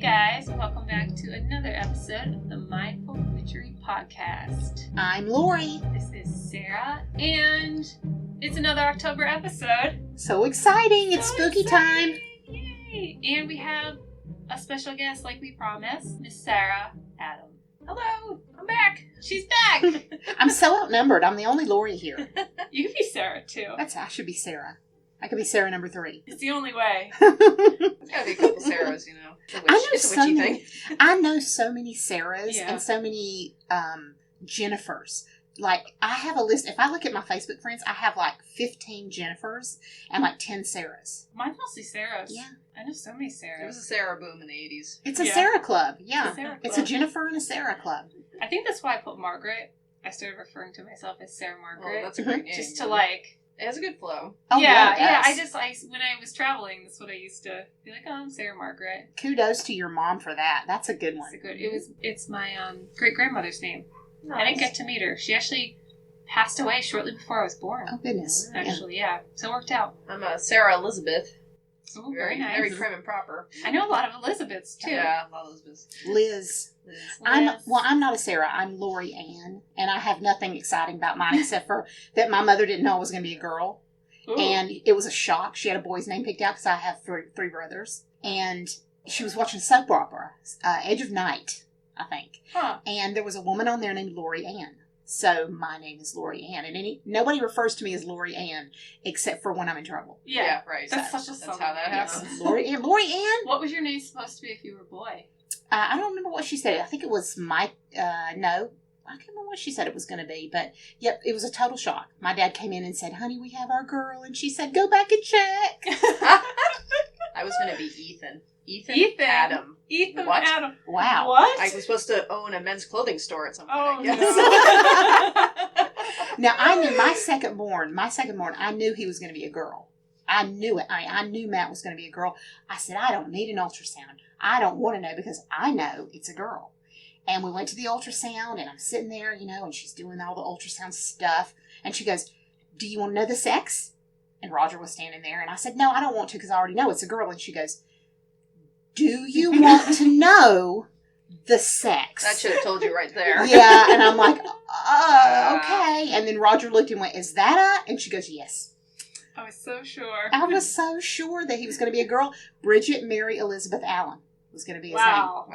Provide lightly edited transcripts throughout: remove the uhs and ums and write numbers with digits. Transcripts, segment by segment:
guys, welcome back to another episode of the Mindful Witchery podcast. I'm Lori. This is Sarah, and it's another October episode. So exciting! It's spooky time. Yay! And we have a special guest, like we promised, Miss Sarah Adam. Hello, I'm back. She's back. I'm so outnumbered. I'm the only Lori here. You could be Sarah too. I should be Sarah. I could be Sarah number 3. It's the only way. There's gotta be a couple Sarahs, you know. It's a witchy thing. I know so many Sarahs Yeah. and so many Jennifers. Like, I have a list. If I look at my Facebook friends, I have like 15 Jennifers and like 10 Sarahs. Mine's mostly Sarah's. Yeah. I know so many Sarahs. There was a Sarah boom in the 80s. It's a Sarah club. Yeah. It's a Jennifer and a Sarah club. I think that's why I put Margaret. I started referring to myself as Sarah Margaret. Oh, that's a great name. Just to like... It has a good flow. Oh, yeah. it does. When I was traveling, that's what I used to be like. Oh, I'm Sarah Margaret. Kudos to your mom for that. That's a good one. It's my great grandmother's name. Nice. I didn't get to meet her. She actually passed away shortly before I was born. Oh goodness. Actually, yeah. So it worked out. I'm Sarah Elizabeth. Oh, very nice. Very prim and proper. I know a lot of Elizabeths too. Yeah, a lot of Elizabeths. Liz. I'm not a Sarah. I'm Lori Ann, and I have nothing exciting about mine except for that my mother didn't know I was going to be a girl. Ooh. And it was a shock. She had a boy's name picked out because I have three brothers. And she was watching soap opera, Edge of Night, I think. Huh. And there was a woman on there named Lori Ann. So my name is Lori Ann. And nobody refers to me as Lori Ann except for when I'm in trouble. Yeah, right. That's such a That's how that happens. Lori Ann. Lori Ann? What was your name supposed to be if you were a boy? I don't remember what she said. I think it was Mike. No. I can't remember what she said it was going to be, but yep, it was a total shock. My dad came in and said, "Honey, we have our girl," and she said, "Go back and check." I was going to be Ethan. Ethan Adam. Ethan what? Adam. Wow. What? I was supposed to own a men's clothing store at some point, Oh, I guess. No. Now, I knew my second born, I knew he was going to be a girl. I knew it. I knew Matt was going to be a girl. I said, I don't need an ultrasound. I don't want to know because I know it's a girl. And we went to the ultrasound, and I'm sitting there, and she's doing all the ultrasound stuff. And she goes, "Do you want to know the sex?" And Roger was standing there, and I said, "No, I don't want to because I already know it's a girl." And she goes, "Do you want to know the sex?" That should have told you right there. Yeah, and I'm like, okay. And then Roger looked and went, "Is that a?" And she goes, "Yes." I was so sure. I was so sure that he was going to be a girl. Bridget Mary Elizabeth Allen was going to be his name. Wow.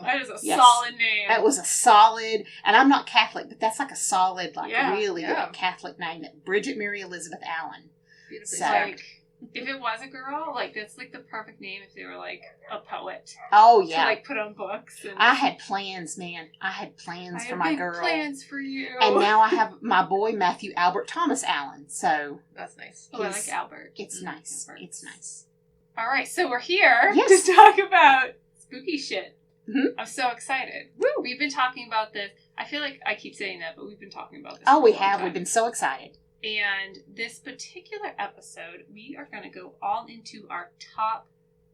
That is a solid name. That was a solid, and I'm not Catholic, but that's like a solid, really yeah. good Catholic name. Bridget Mary Elizabeth Allen. Beautifully So, said. If it was a girl, that's like the perfect name if they were like a poet. Oh, yeah. To put on books. And I had plans, man. I had plans for my girl. Plans for you. And now I have my boy, Matthew Albert Thomas Allen. So. That's nice. Oh, I like Albert. It's nice. It's nice. All right, so we're here Yes. to talk about spooky shit. Mm-hmm. I'm so excited. Woo! We've been talking about this. I feel like I keep saying that, but we've been talking about this. Oh, we for a long have. time. We've been so excited. And this particular episode, we are going to go all into our top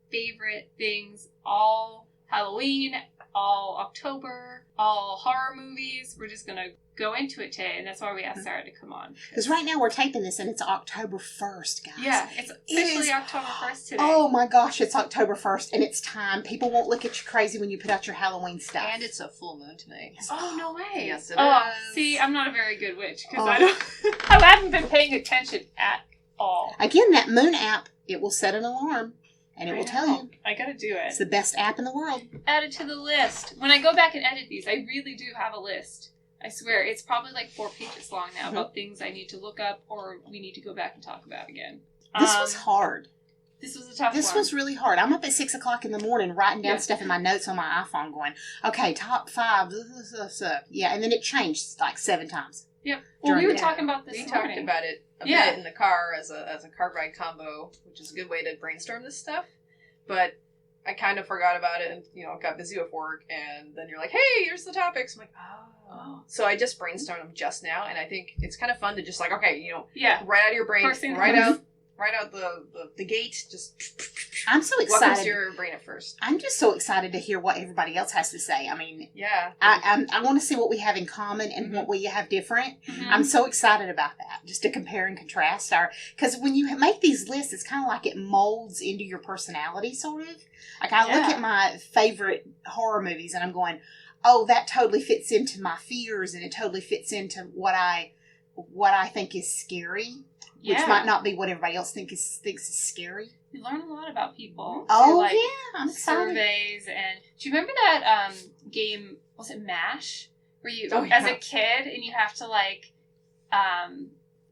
favorite things, all Halloween, all October, all horror movies. We're just going to go into it today, and that's why we asked Sarah to come on. Because right now we're taping this, and it's October 1st, guys. Yeah, it's officially October 1st today. Oh my gosh, it's October 1st, and it's time. People won't look at you crazy when you put out your Halloween stuff. And it's a full moon today. Oh, no way. Yes, it is. See, I'm not a very good witch, because I haven't been paying attention at all. Again, that Moon app, it will set an alarm, and it will tell you. I gotta do it. It's the best app in the world. Add it to the list. When I go back and edit these, I really do have a list. I swear, it's probably like 4 pages long now about things I need to look up or we need to go back and talk about again. This was hard. This was a tough one. This was really hard. I'm up at 6 o'clock in the morning writing down stuff in my notes on my iPhone going, okay, top 5. Yeah, and then it changed like 7 times. Yep. Well, we were talking about this We morning. talked about it a bit in the car as a car ride combo, which is a good way to brainstorm this stuff. But I kind of forgot about it and, got busy with work. And then you're like, hey, here's the topics. I'm like, oh. So I just brainstormed them just now. And I think it's kind of fun to just right out of your brain, write right out the gate. Just I'm so what comes to excited. your brain at first? I'm just so excited to hear what everybody else has to say. I mean, Yeah. I want to see what we have in common and what we have different. Mhm. I'm so excited about that, just to compare and contrast because when you make these lists, it's kind of like it molds into your personality, sort of. Like I look Yeah. at my favorite horror movies and I'm going, oh, that totally fits into my fears and it totally fits into what I think is scary, which Yeah. might not be what everybody else thinks is scary. You learn a lot about people. Oh, through, like, yeah, I'm excited. surveys. And do you remember that game, was it MASH? Where you, Oh, as yeah. a kid, and you have to, like,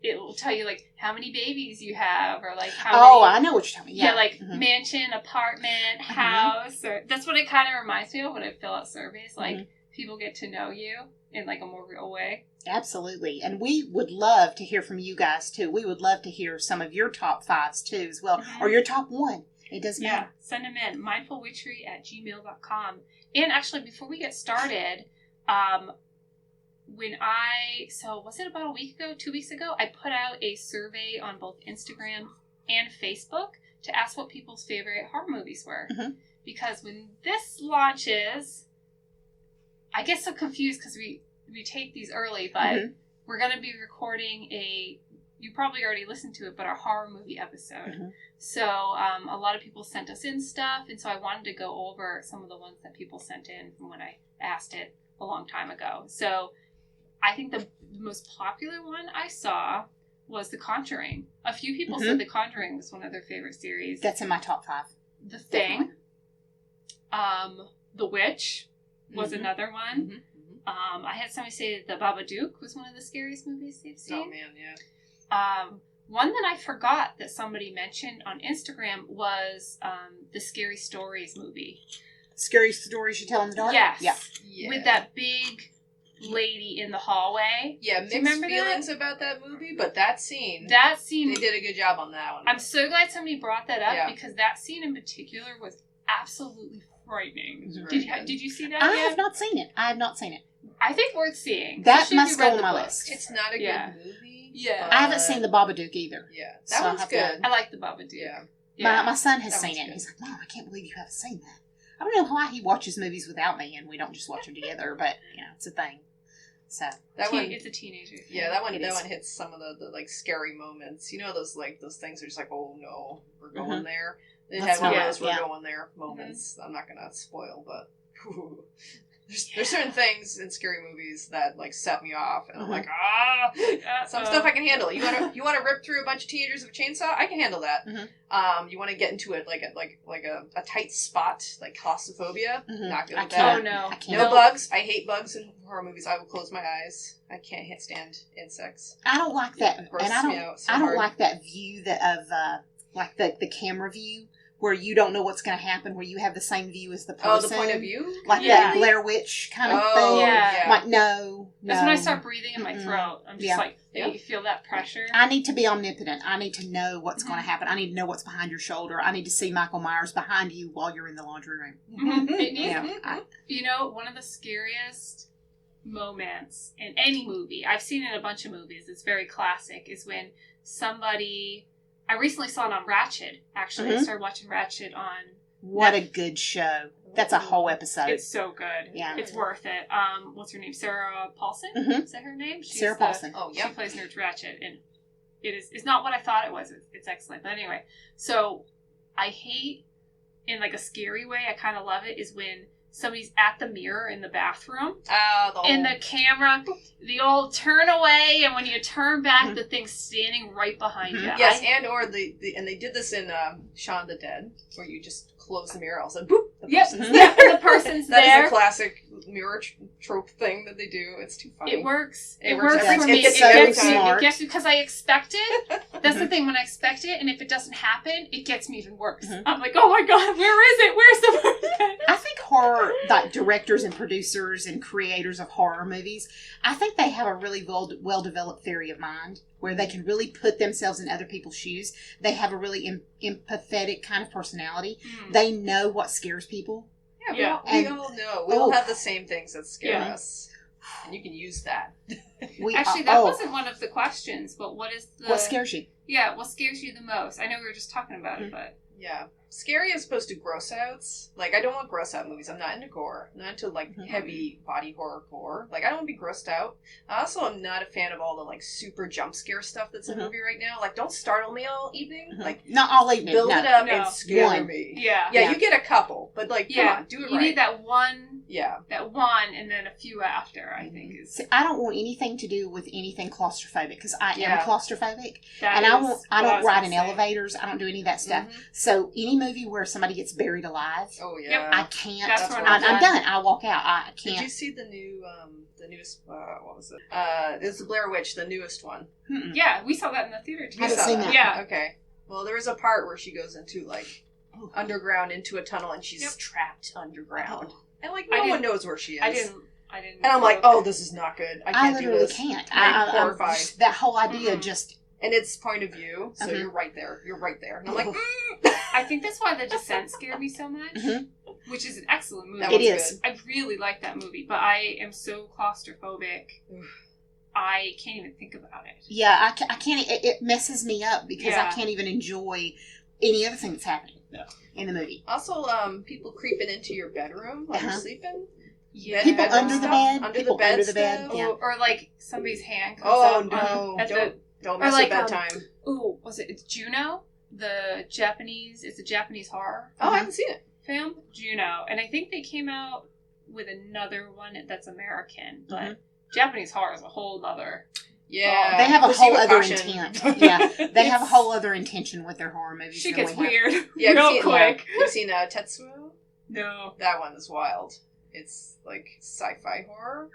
it will tell you, like, how many babies you have, or, like, how Oh, many... I know what you're talking about. Yeah, like, Mhm. mansion, apartment, house. Or that's what it kind of reminds me of when I fill out surveys. Like, people get to know you in, like, a more real way. Absolutely. And we would love to hear from you guys, too. We would love to hear some of your top fives, too, as well. Mhm. Or your top one. It doesn't Yeah, matter. send them in. mindfulwitchery@gmail.com. And actually, before we get started, was it about a week ago, 2 weeks ago, I put out a survey on both Instagram and Facebook to ask what people's favorite horror movies were. Mhm. Because when this launches, I get so confused because we take these early, but Mhm. we're going to be recording you probably already listened to it, but our horror movie episode. Mhm. So a lot of people sent us in stuff, and so I wanted to go over some of the ones that people sent in from when I asked it a long time ago. So I think the most popular one I saw was The Conjuring. A few people said The Conjuring was one of their favorite series. That's in my top five. The Thing. The Witch was another one. Mhm. I had somebody say The Babadook was one of the scariest movies they've seen. Oh man, yeah. One that I forgot that somebody mentioned on Instagram was the Scary Stories movie. Scary stories you tell in the dark? Yes. Yeah. Yeah. With that big lady in the hallway. Yeah, Do you mixed remember feelings about that movie, but that scene, That scene, they did a good job on that one. I'm so glad somebody brought that up Yeah. because that scene in particular was absolutely frightening. It was very Did good. you see that I yet? have not seen it. I think worth seeing. That especially if must you go read on the my book. list. It's not a Yeah. good movie. Yeah. but- I haven't seen the Babadook either. Yeah, So that I'll one's have to- good. I like the Babadook. Yeah. My son has That seen one's it. good. He's like, Mom, I can't believe you haven't seen that. I don't know why he watches movies without me and we don't just watch them together, but, it's a thing. So, That one, It's a teenager thing. yeah, that one It is. hits some of the like scary moments. You know those things are just like, oh no, we're going there. It Let's had one of not- those we're yeah. going there moments. I'm not gonna spoil, but there's certain things in scary movies that like set me off, and I'm like, some stuff I can handle. You wanna rip through a bunch of teenagers with a chainsaw? I can handle that. You want to get into it like a tight spot, like claustrophobia? Not good I with can't. that. Oh no. I can't. No bugs. I hate bugs in horror movies. I will close my eyes. I can't stand insects. I don't like that. Grosses And I me don't, out so I don't hard. like that view like the camera view where you don't know what's going to happen, where you have the same view as the person. Oh, the point of view? Like Yeah. that Blair Witch kind of Oh, thing. Yeah. Like, no. That's when I start breathing in my Mm-mm. throat. I'm just Yeah. like, Yeah. you feel that pressure. I need to be omnipotent. I need to know what's Mm-hmm. going to happen. I need to know what's behind your shoulder. I need to see Michael Myers behind you while you're in the laundry room. Mhm. It needs- Yeah. one of the scariest moments in any movie, I've seen it in a bunch of movies, it's very classic, is when somebody, I recently saw it on Ratched, actually. I started watching Ratched on, What a good show. That's a whole episode. it's so good. Yeah. It's worth it. What's her name? Sarah Paulson? Mhm. Is that her name? She's Sarah Paulson. Oh, She yeah. plays Nurse Ratched, and it's not what I thought it was. It's excellent. But anyway, so I hate, in like a scary way, I kind of love it, is when somebody's at the mirror in the bathroom, and the camera, the old turn away, and when you turn back, the thing's standing right behind you. Yes, or and they did this in Shaun the Dead, where you just close the mirror, all of a sudden, boop, the person's there. Yep, and the person's That there. is a classic mirror trope thing that they do. It's too funny. It works. It It works works every for time. me. It's It so gets me. smart. It gets me because I expect it. That's the thing. When I expect it, and if it doesn't happen, it gets me even worse. I'm like, oh my god, where is it? Where's the person? I think horror, like directors and producers and creators of horror movies, I think they have a really well-developed theory of mind where they can really put themselves in other people's shoes. They have a really empathetic kind of personality. They know what scares people. Yeah, And- we all know. We all have the same things that scare Yeah. us. and you can use that. Actually, that wasn't one of the questions, but what scares you? Yeah, what scares you the most? I know we were just talking about it, but... Yeah. Scary as opposed to gross outs. Like, I don't want gross out movies. I'm not into gore. I'm not into, like, heavy body horror gore. Like, I don't want to be grossed out. I also am not a fan of all the, like, super jump scare stuff that's in the movie right now. Like, don't startle me all evening. Like, not all evening. Build it up and scare me. Yeah. Yeah, you get a couple, but, like, come on, do it right. You need that one. Yeah. That one, and then a few after, I think. See, I don't want anything to do with anything claustrophobic, because I am claustrophobic. I don't ride in elevators. I don't do any of that stuff. So, any movie where somebody gets buried alive, I can't. That's when I'm done. I walk out. I can't. Did you see the newest, what was it? It's the Blair Witch, the newest one. Yeah, we saw that in the theater too. I haven't seen that. Yeah. Okay. Well, there was a part where she goes into, like, underground into a tunnel, and she's trapped underground. And, like, no one knows where she is. I didn't. And I'm like, oh, this is not good. I can't literally do this. Can't. I'm horrified. That whole idea just... And it's point of view, so you're right there. You're right there. And I'm like, I think that's why The Descent scared me so much, which is an excellent movie. It is. I really like that movie, but I am so claustrophobic. I can't even think about it. Yeah, I can't. It messes me up because I can't even enjoy any other thing that's happening in the movie. Also, people creeping into your bedroom while you're sleeping. Yeah. People under the bed. Under the bed. Yeah. Or like somebody's hand comes up. Don't mess with bedtime. It's Juno? It's a Japanese horror. Oh, I haven't seen it. Film? Juno. And I think they came out with another one that's American, but Japanese horror is a whole other... Yeah. They have a whole other intent. Yeah. They have a whole other intention with their horror movies. She gets weird real quick. You've seen Tetsuo? No. That one is wild. It's like sci-fi horror.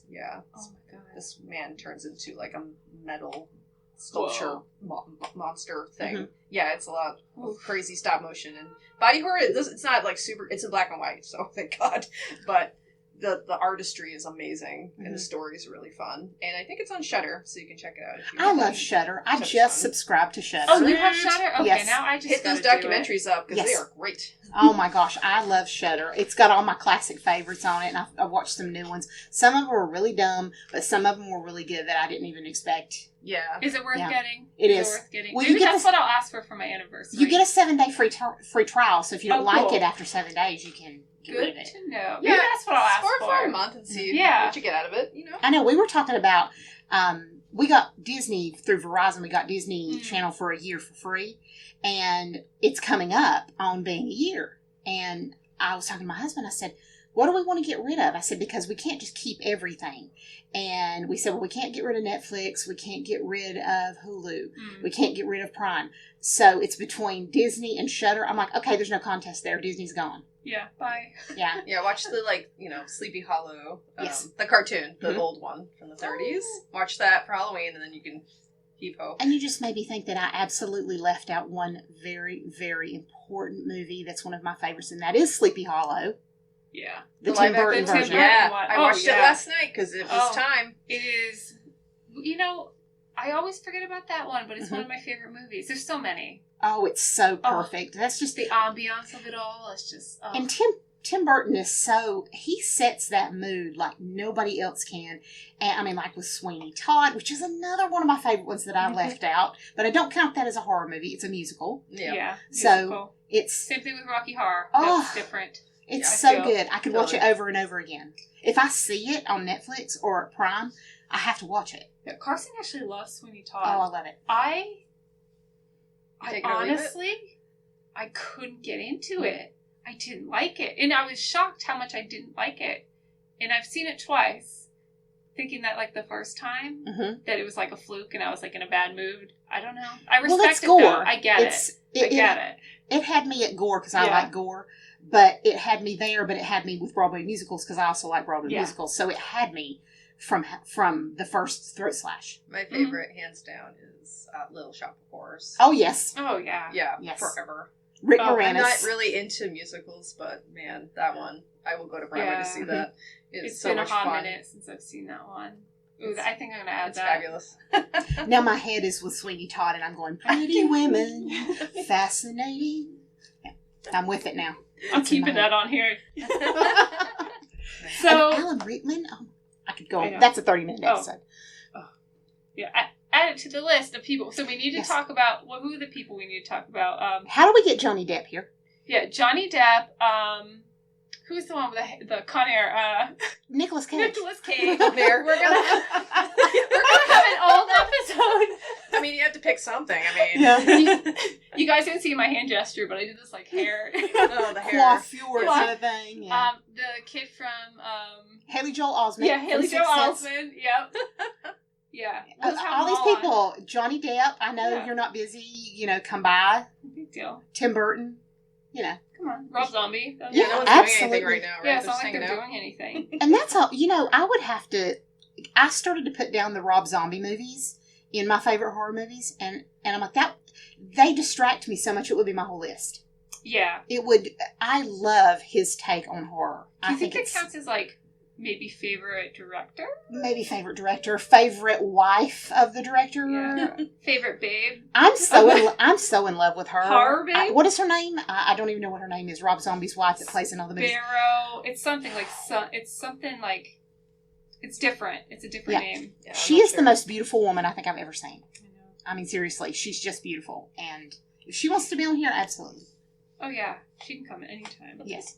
Yeah. Oh my god. This man turns into like a metal sculpture monster thing. Yeah, it's a lot of crazy stop motion and body horror. It's not like super. It's in black and white, so thank God. But the artistry is amazing and the story is really fun. And I think it's on Shudder, so you can check it out. If you I love Shudder. I just subscribed to Shudder. Oh, you have Shudder? Okay, yes. now I just hit those documentaries up because they are great. Oh my gosh, I love Shudder. It's got all my classic favorites on it, and I've watched some new ones. Some of them were really dumb, but some of them were really good that I didn't even expect. Yeah. Is it worth getting? It is. Worth getting? Well, maybe that's what I'll ask for my anniversary. You get a 7-day free trial, so if you don't like it after 7 days, you can get rid of it. Good to know. Maybe that's what I'll ask for a month and see what you get out of it. You know. I know. We were talking about. We got Disney through Verizon. We got Disney Channel for a year for free, and it's coming up on being a year. And I was talking to my husband. I said, what do we want to get rid of? I said, because we can't just keep everything. And we said, well, we can't get rid of Netflix. We can't get rid of Hulu. We can't get rid of Prime. So it's between Disney and Shudder. I'm like, okay, there's no contest there. Disney's gone. Yeah, bye. Yeah. Yeah, watch the, Sleepy Hollow. The cartoon, the old one from the 30s. Watch that for Halloween, and then you can heave-ho. And you just made me think that I absolutely left out one very, very important movie that's one of my favorites, and that is Sleepy Hollow. Yeah. The Tim Burton version. Yeah, I watched it last night because it was time. It is. I always forget about that one, but it's one of my favorite movies. There's so many. Oh, it's so perfect. That's just the ambiance of it all. It's just. And Tim Burton is he sets that mood like nobody else can. And I mean, like with Sweeney Todd, which is another one of my favorite ones that I left out, but I don't count that as a horror movie. It's a musical. Yeah. So it's same thing with Rocky Horror. That's different. It's so good. I could watch it over and over again. If I see it on Netflix or Prime, I have to watch it. Yeah, Carson actually loves Sweeney Todd. Oh, I love it. I honestly, I couldn't get into it. I didn't like it. And I was shocked how much I didn't like it. And I've seen it twice, thinking that like the first time that it was like a fluke and I was like in a bad mood. I don't know. I respect it though. I get it. I get it. It had me at gore because I like gore. But it had me there, but it had me with Broadway musicals because I also like Broadway musicals. So it had me from the first throat slash. My favorite, hands down, is Little Shop of Horrors. Oh, yes. Oh, yeah. Yeah, yes. forever. Rick Moranis. I'm not really into musicals, but man, that one, I will go to Broadway to see that. It's so much fun. It's been a hot minute since I've seen that one. Ooh, I think I'm going to add it's that. It's fabulous. Now my head is with Sweeney Todd and I'm going, pretty women, fascinating. Yeah, I'm with it now. I'm keeping that on here. So Alan Rickman, could go I on. know. That's a 30-minute Oh. episode. Yeah, add it to the list of people. So we need to Yes. talk about who are the people we need to talk about. How do we get Johnny Depp here? Yeah, Johnny Depp. Who's the one with the Con Air? Nicolas Cage. Nicolas Cage. There. We're gonna have an old episode. I mean, you have to pick something. I mean, Yeah. You guys didn't see my hand gesture, but I did this like hair. oh, the hair. Coiffure kind of thing. Yeah. The kid from Haley Joel Osment. yeah, Haley from Joel Sixth Sense. Osment. Yep. Yeah. We'll just have All them these on. people. Johnny Depp. I know Yeah. you're not busy. You know, come by. Big deal. Tim Burton. You know. Come on, Rob Zombie. Yeah, Yeah, no one's absolutely. doing anything right now, right? Yeah, it's They're not just like they're hanging out. doing anything. And that's all. You know, I would have to. I started to put down the Rob Zombie movies in my favorite horror movies, and I'm like that. They distract me so much. It would be my whole list. Yeah. It would. I love his take on horror. Do you I think it it's counts as like maybe favorite director? maybe favorite director, favorite wife of the director. Yeah. Favorite babe? I'm so in love with her. Horror babe? What is her name? I don't even know what her name is. Rob Zombie's wife that plays in all the movies. Barrow. It's something like it's different. It's a different Yeah. name. Yeah, I'm She not is sure. the most beautiful woman I think I've ever seen. I know. I mean, seriously, she's just beautiful. And if she wants to be on here, absolutely. Oh yeah, she can come at any time. Yes.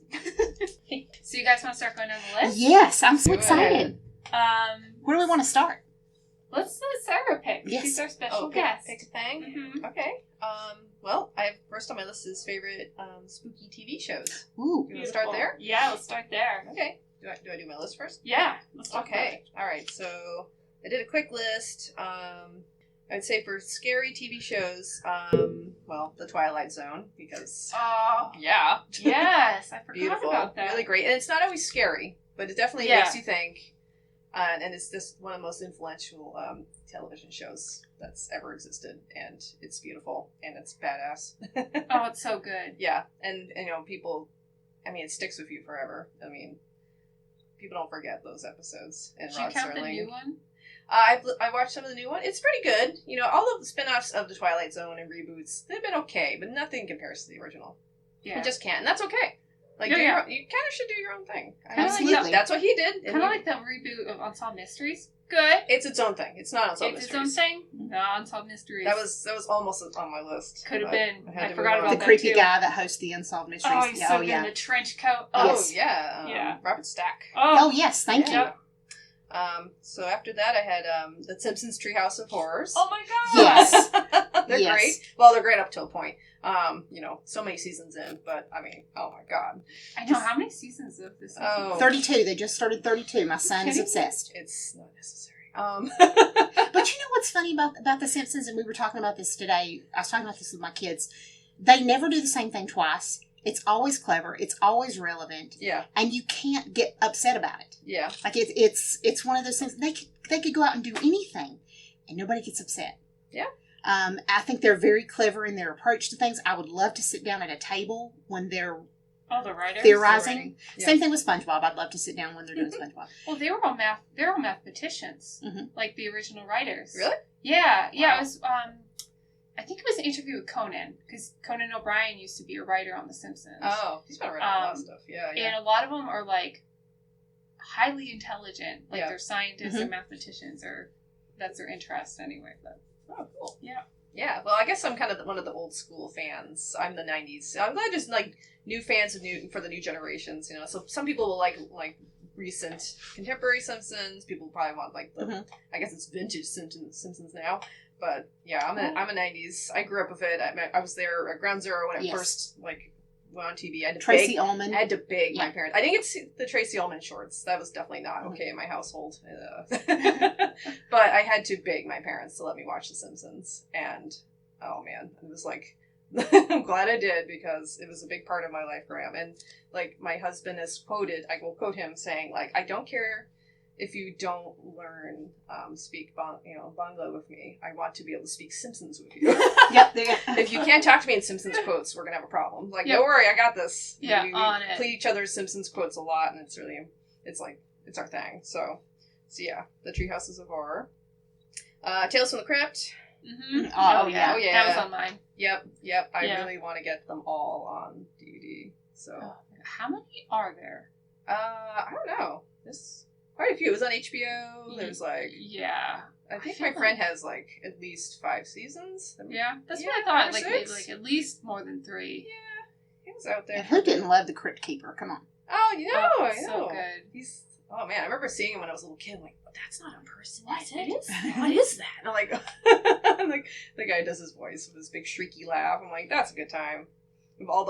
So you guys want to start going down the list? Yes, I'm so Do it. excited. Where Where do we want to start? let's let Sarah pick. Yes. She's our special Oh, guest. pick a thing. Mhm. Okay. Well, I have first on my list is favorite spooky TV shows. Ooh. You want to start Beautiful. there? Yeah, let's start there. Okay. Do I do my list first? Yeah, let's talk Okay. All right. So I did a quick list. I'd say for scary TV shows, well, The Twilight Zone, because about it. yeah, Yes, I forgot beautiful, about that. really great, and it's not always scary, but it definitely Yeah. makes you think. And it's just one of the most influential television shows that's ever existed, and it's beautiful and it's badass. Oh, it's so good. Yeah, and you know, people. I mean, it sticks with you forever. I mean, people don't forget those episodes. And Did you Rod count the Serling. new one? I watched some of the new one. It's pretty good. You know, all of the spin-offs of the Twilight Zone and reboots, they've been okay, but nothing compares to the original. Yeah. You just can't, and that's okay. Like, Yeah, do yeah. you kind of should do your own thing. Kinda like Absolutely. That's what he did. Kind of like the reboot of Unsolved Mysteries. Good. It's its own thing. It's not Unsolved It's its own Mysteries. thing. No, Unsolved Mysteries. That was almost on my list. Could have but been. had I to forgot move about on. The that creepy too. guy that hosts the Unsolved Mysteries. Oh, he's so good in the trench coat. Oh, Yes. yeah. Yeah. Robert Stack. Oh, yes, thank you. Yeah. So after that, I had The Simpsons Treehouse of Horrors. Oh my god. Yes. They're Yes. great. Well, they're great up to a point. You know, so many seasons in, but I mean, oh my god, I know. How many seasons of this? Oh. 32. They just started 32. My son is Kidding? obsessed. it's not necessary. But you know what's funny about The Simpsons, and we were talking about this today. I was talking about this with my kids. They never do the same thing twice. It's always clever. It's always relevant, yeah, and you can't get upset about it. yeah, Like it's one of those things. They could go out and do anything, and nobody gets upset. Yeah. I think they're very clever in their approach to things. I would love to sit down at a table when they're Oh, the writers. theorizing. Yeah. Same thing with SpongeBob. I'd love to sit down when they're doing SpongeBob. Well, they were all mathematicians, Mhm. like the original writers. Really? Yeah, yeah. Wow. It was. I think it was an interview with Conan, because Conan O'Brien used to be a writer on The Simpsons. Oh, he's been around a lot of stuff. Yeah, yeah. And a lot of them are like highly intelligent, like Yeah. they're scientists Mhm. or mathematicians, or that's their interest anyway. But Oh, cool. Yeah. Yeah. Well, I guess I'm kind of one of the old school fans. I'm the '90s. So I'm glad just like new fans of for the new generations. You know, so some people will like recent contemporary Simpsons. People probably want like the Mhm. I guess it's vintage Simpsons now. But yeah, I'm a '90s. I grew up with it. I was there at Ground Zero when it Yes. first like went on TV. I had to Tracy beg, Ullman. I had to beg my Yeah. parents. I didn't get to see the Tracy Ullman shorts. That was definitely not Mhm. okay in my household. But I had to beg my parents to let me watch The Simpsons. And, oh man, it was like, I'm glad I did because it was a big part of my life growing up. And, like, my husband is quoted, I will quote him saying, like, I don't care if you don't learn speak Bangla with me. I want to be able to speak Simpsons with you. Yep, there you go. If you can't talk to me in Simpsons quotes, we're gonna have a problem. Like, Yep. don't worry, I got this. Yeah, we on it. plead each other's Simpsons quotes a lot, and it's our thing. So yeah, the Treehouses of Horror, Tales from the Crypt. mm-hmm. Oh, yeah. Oh, yeah. That was on mine. Yep. I Yeah. really want to get them all on DVD. So Oh, how many are there? I don't know. There's quite a few. It was on HBO. There's like... Yeah. I think my friend has like at least 5 seasons. Yeah, that's Yeah, what I thought. 5 or Maybe 6? at least more than 3. Yeah, he was out there. And who didn't love the Crypt Keeper? Come on. Oh, you know, I know. So good. He's... Oh, man, I remember seeing him when I was a little kid. I'm like, that's not a person, is it? It is. What is that? And I'm like, I'm like, the guy does his voice with his big shrieky laugh. I'm like, that's a good time. With all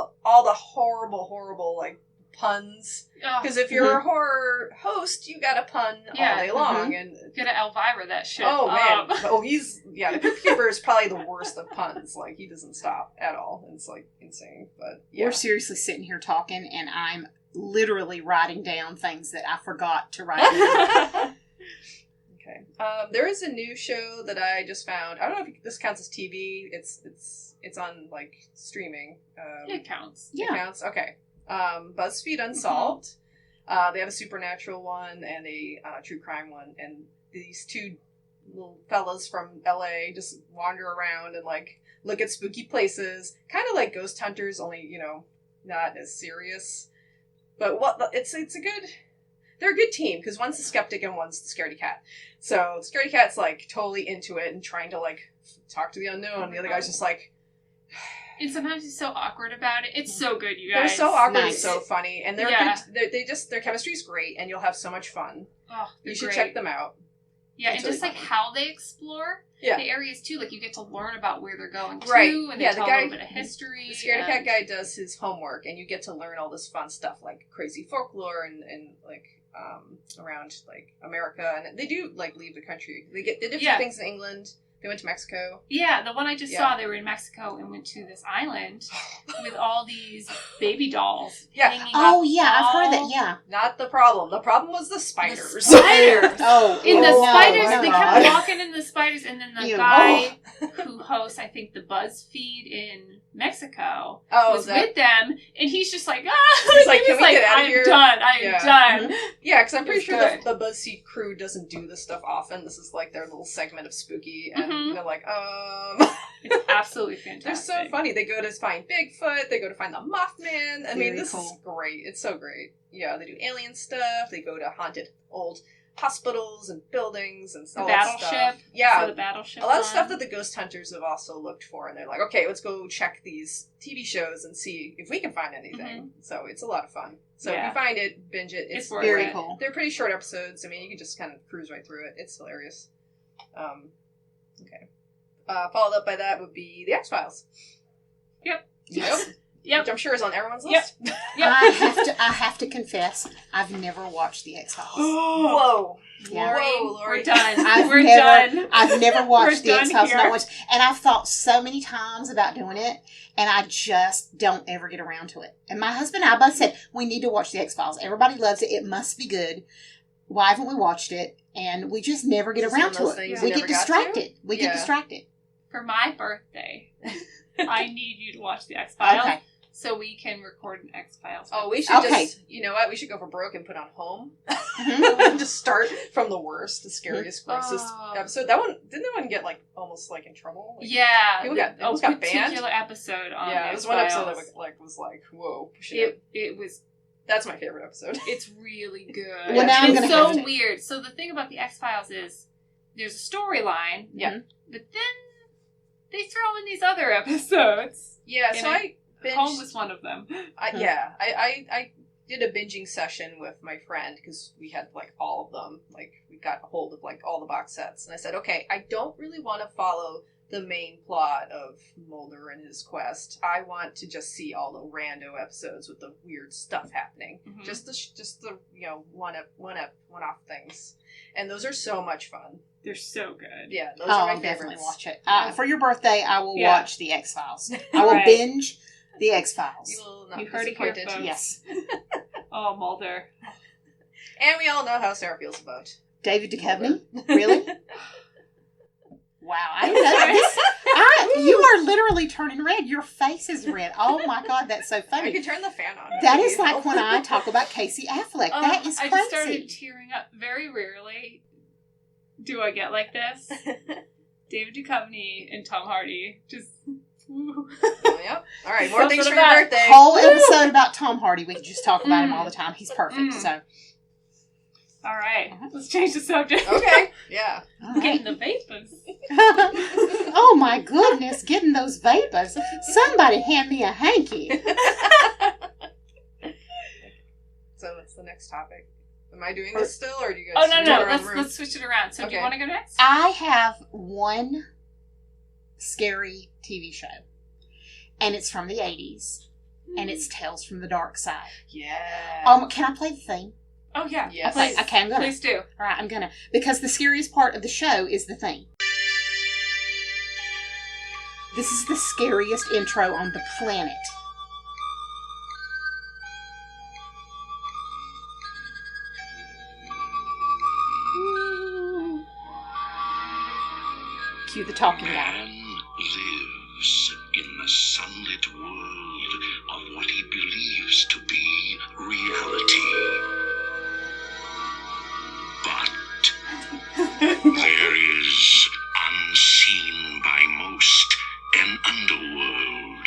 the horrible, like, puns. Because if you're a horror host, you got a pun all day long. And Get a Elvira that shit. oh, man. The Crypt Keeper is probably the worst of puns. Like, he doesn't stop at all. It's, like, insane. But, yeah. We're seriously sitting here talking, and I'm literally writing down things that I forgot to write down. Okay. There is a new show that I just found. I don't know if this counts as TV. It's on, like, streaming. It counts. Yeah. It counts? Okay. BuzzFeed Unsolved. They have a supernatural one and a true crime one. And these 2 little fellas from LA just wander around and, like, look at spooky places. Kind of like Ghost Hunters, only, you know, not as serious. But they're a good team, because one's the skeptic and one's the scaredy cat. So, the scaredy cat's, like, totally into it and trying to, like, talk to the unknown. And the other guy's just like... And sometimes he's so awkward about it. It's so good, you guys. They're so awkward and Nice. so funny. And they're good. Their chemistry's great, and you'll have so much fun. Oh, You should great. check them out. Yeah, It's and just really like fun. how they explore Yeah. the areas too. Like you get to learn about where they're going to, Right. and they Yeah, the tell guy- a little bit of history. The scaredy cat and- guy does his homework, and you get to learn all this fun stuff, like crazy folklore and like, around, like, America. And they do, like, leave the country. They did a few things in England. They went to Mexico. Yeah, the one I just saw, they were in Mexico and went to this island with all these baby dolls. Yeah. hanging Oh, up yeah, I've heard that, all- yeah. Not the problem. The problem was the spiders. The spiders. Oh, In the no, spiders, no, they no. kept walking in the spiders, and then the Ew. guy who hosts, I think, the BuzzFeed in Mexico was with them, and he's just like, He's like, he was "Can we get out of I'm here?" done. I am Yeah. done. Yeah, because I'm pretty It's sure good. the BuzzFeed crew doesn't do this stuff often. This is, like, their little segment of spooky, and they're like, It's absolutely They're fantastic. so funny. They go to find Bigfoot. They go to find the Mothman. I mean, Very this cool. is great. It's so great. Yeah, they do alien stuff. They go to haunted old hospitals and buildings and The all that stuff. battleship. Yeah, So the battleship. a lot of one. stuff that the ghost hunters have also looked for, and they're like, okay, let's go check these TV shows and see if we can find anything. So it's a lot of fun. So if you find it, binge it. It's worth Very it. cool. They're pretty short episodes. I mean, you can just kind of cruise right through it. It's hilarious. Okay. Followed up by that would be the X-Files. Yep. Yes. Yep. Which I'm sure is on everyone's Yep. list. Yep. I have to confess, I've never watched the X-Files. Whoa. Yeah. Whoa, Lori. We're done. I've We're never- done. I've never watched We're the done X-Files. here. Not once, and I've thought so many times about doing it, and I just don't ever get around to it. And my husband and I both said, we need to watch the X-Files. Everybody loves it. It must be good. Why haven't we watched it? And we just never get Is this around one of to those it. things We you get never got to? distracted. We get Yeah. distracted. For my birthday, I need you to watch the X-Files Okay. so we can record an X-Files. Oh, we should Okay. just, you know what? We should go for broke and put on home. Mhm. And just start from the worst, the scariest, grossest Oh. episode. That one, didn't that one get, like, almost, like, in trouble? Like, Yeah. People got- a almost got banned. particular episode on yeah, the it was one episode that X-Files. was like, whoa, shit. It was. That's my favorite episode. It's really good. Well, now And I'm it's gonna have so to- weird. So the thing about the X-Files is there's a storyline. Yeah. But then they throw in these other episodes. Yeah, And so I binged... Home was one of them. I did a binging session with my friend because we had, like, all of them. Like, we got a hold of, like, all the box sets. And I said, okay, I don't really want to follow the main plot of Mulder and his quest. I want to just see all the rando episodes with the weird stuff happening. Mhm. Just the one-off things. And those are so much fun. They're so good. Yeah, those Oh, are my I'll definitely favorites. watch it. Yeah. For your birthday, I will Yeah. watch the X-Files. I will Right. binge the X-Files. You will not You be heard it here, disappointed. folks. Yes. Oh, Mulder. And we all know how Sarah feels about David Duchovny? Mulder. Really? Wow, I didn't know this. You are literally turning red. Your face is red. Oh my God, that's so I funny. can turn the fan on. That is like when I talk about Casey Affleck. That is I crazy. just started tearing up. Very rarely do I get like this. David Duchovny and Tom Hardy. Just. Woo. Oh, yep. All right, more Something things for your about- birthday. Whole episode about Tom Hardy. We could just talk about him all the time. He's perfect. Mm. So All right, let's change the subject. Okay. Yeah. All right. Getting the vapors. Oh my goodness, getting those vapors. Somebody hand me a hanky. So what's the next topic? Am I doing this still, or do you guys? Oh no, go around the room? let's switch it around. So do you Okay. want to go next? I have one scary TV show, and it's from the 80s, and it's Tales from the Dark Side. Yeah. Can I play the theme? Oh yeah. Yes. Please. Okay, I'm gonna. Please do. All right, I'm gonna, because the scariest part of the show is the theme. This is the scariest intro on the planet. Cue the talking guy. Man lives in the sunlit world of what he believes to be reality. But there is, unseen by most, an underworld.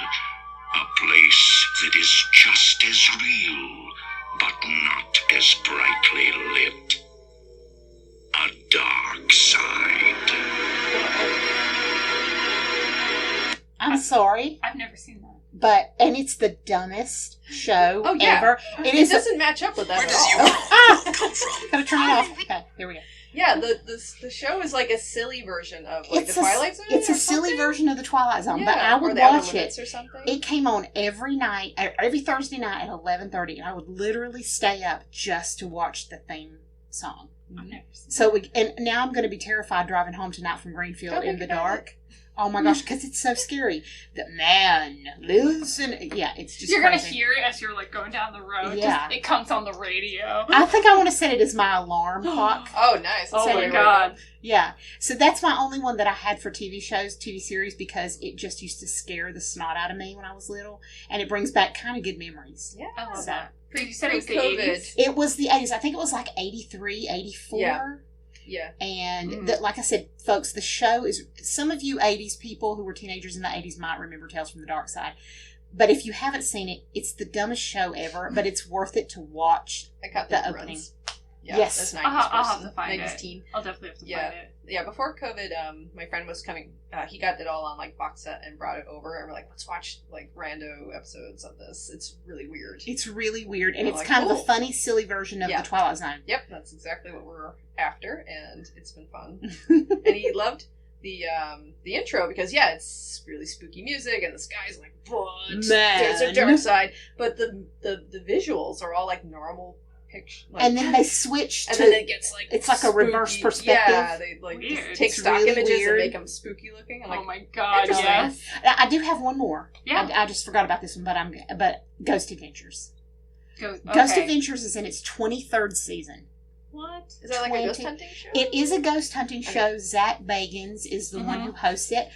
A place that is just as real, but not as brightly lit. A dark side. I'm sorry, I've never seen that. and it's the dumbest show Oh, yeah. ever. It is. doesn't match up with that Where at does all. your Ah! come from? Gotta turn it off. Okay, here we go. Yeah, the show is like a silly version of like It's the a- Twilight Zone. It's or a silly something? version of the Twilight Zone, Yeah, but I or would the Outer watch it. Limits or something. It came on every night, every Thursday night at 11:30, and I would literally stay up just to watch the theme song. I've never seen So, and now I'm going to be terrified driving home tonight from Greenfield Don't in the think about dark. Oh my gosh, because it's so scary. The man lives in. Yeah, it's just. You're gonna crazy. hear it as you're like going down the road. Yeah. Just, it comes on the radio. I think I want to set it as my alarm clock. Oh, nice. Oh So my you're god. Yeah, so that's my only one that I had for TV shows, TV series, because it just used to scare the snot out of me when I was little, and it brings back kind of good memories. Yeah. I love So- that. You said it was the Pre-COVID. 80s? It was the 80s. I think it was like 83, 84. Yeah. Yeah. And Mhm. like I said, folks, the show is, some of you 80s people who were teenagers in the 80s might remember Tales from the Dark Side. But if you haven't seen it, it's the dumbest show ever, but it's worth it to watch. I got The the opening. runs. Yeah, Yes. that's 90s I'll have person, to find 90s it. teen. I'll definitely have to Yeah. find it. Yeah, before COVID, my friend was coming. He got it all on like box set and brought it over, and we're like, let's watch like rando episodes of this. It's really weird. It's really weird, and I'm it's like, kind of a cool. funny, silly version of Yeah. the Twilight Zone. Yep, that's exactly what we're after, and it's been fun. And he loved the intro because it's really spooky music, and the sky's like, but there's a Man. dark side. But the visuals are all like normal picture. Like, And then they switch and to. then it gets like it's like a reverse spooky. perspective. Yeah, they like Weird. just take It's stock really images weird. and make them spooky looking. I'm like, Oh my god, interesting. yes. I do have one more. Yeah. I just forgot about this one, but Ghost Adventures. Ghost Ghost Adventures is in its 23rd season. What? is that like a ghost 20 hunting show? It is a ghost hunting Okay. show. Zach Bagans is the one Mhm. who hosts it.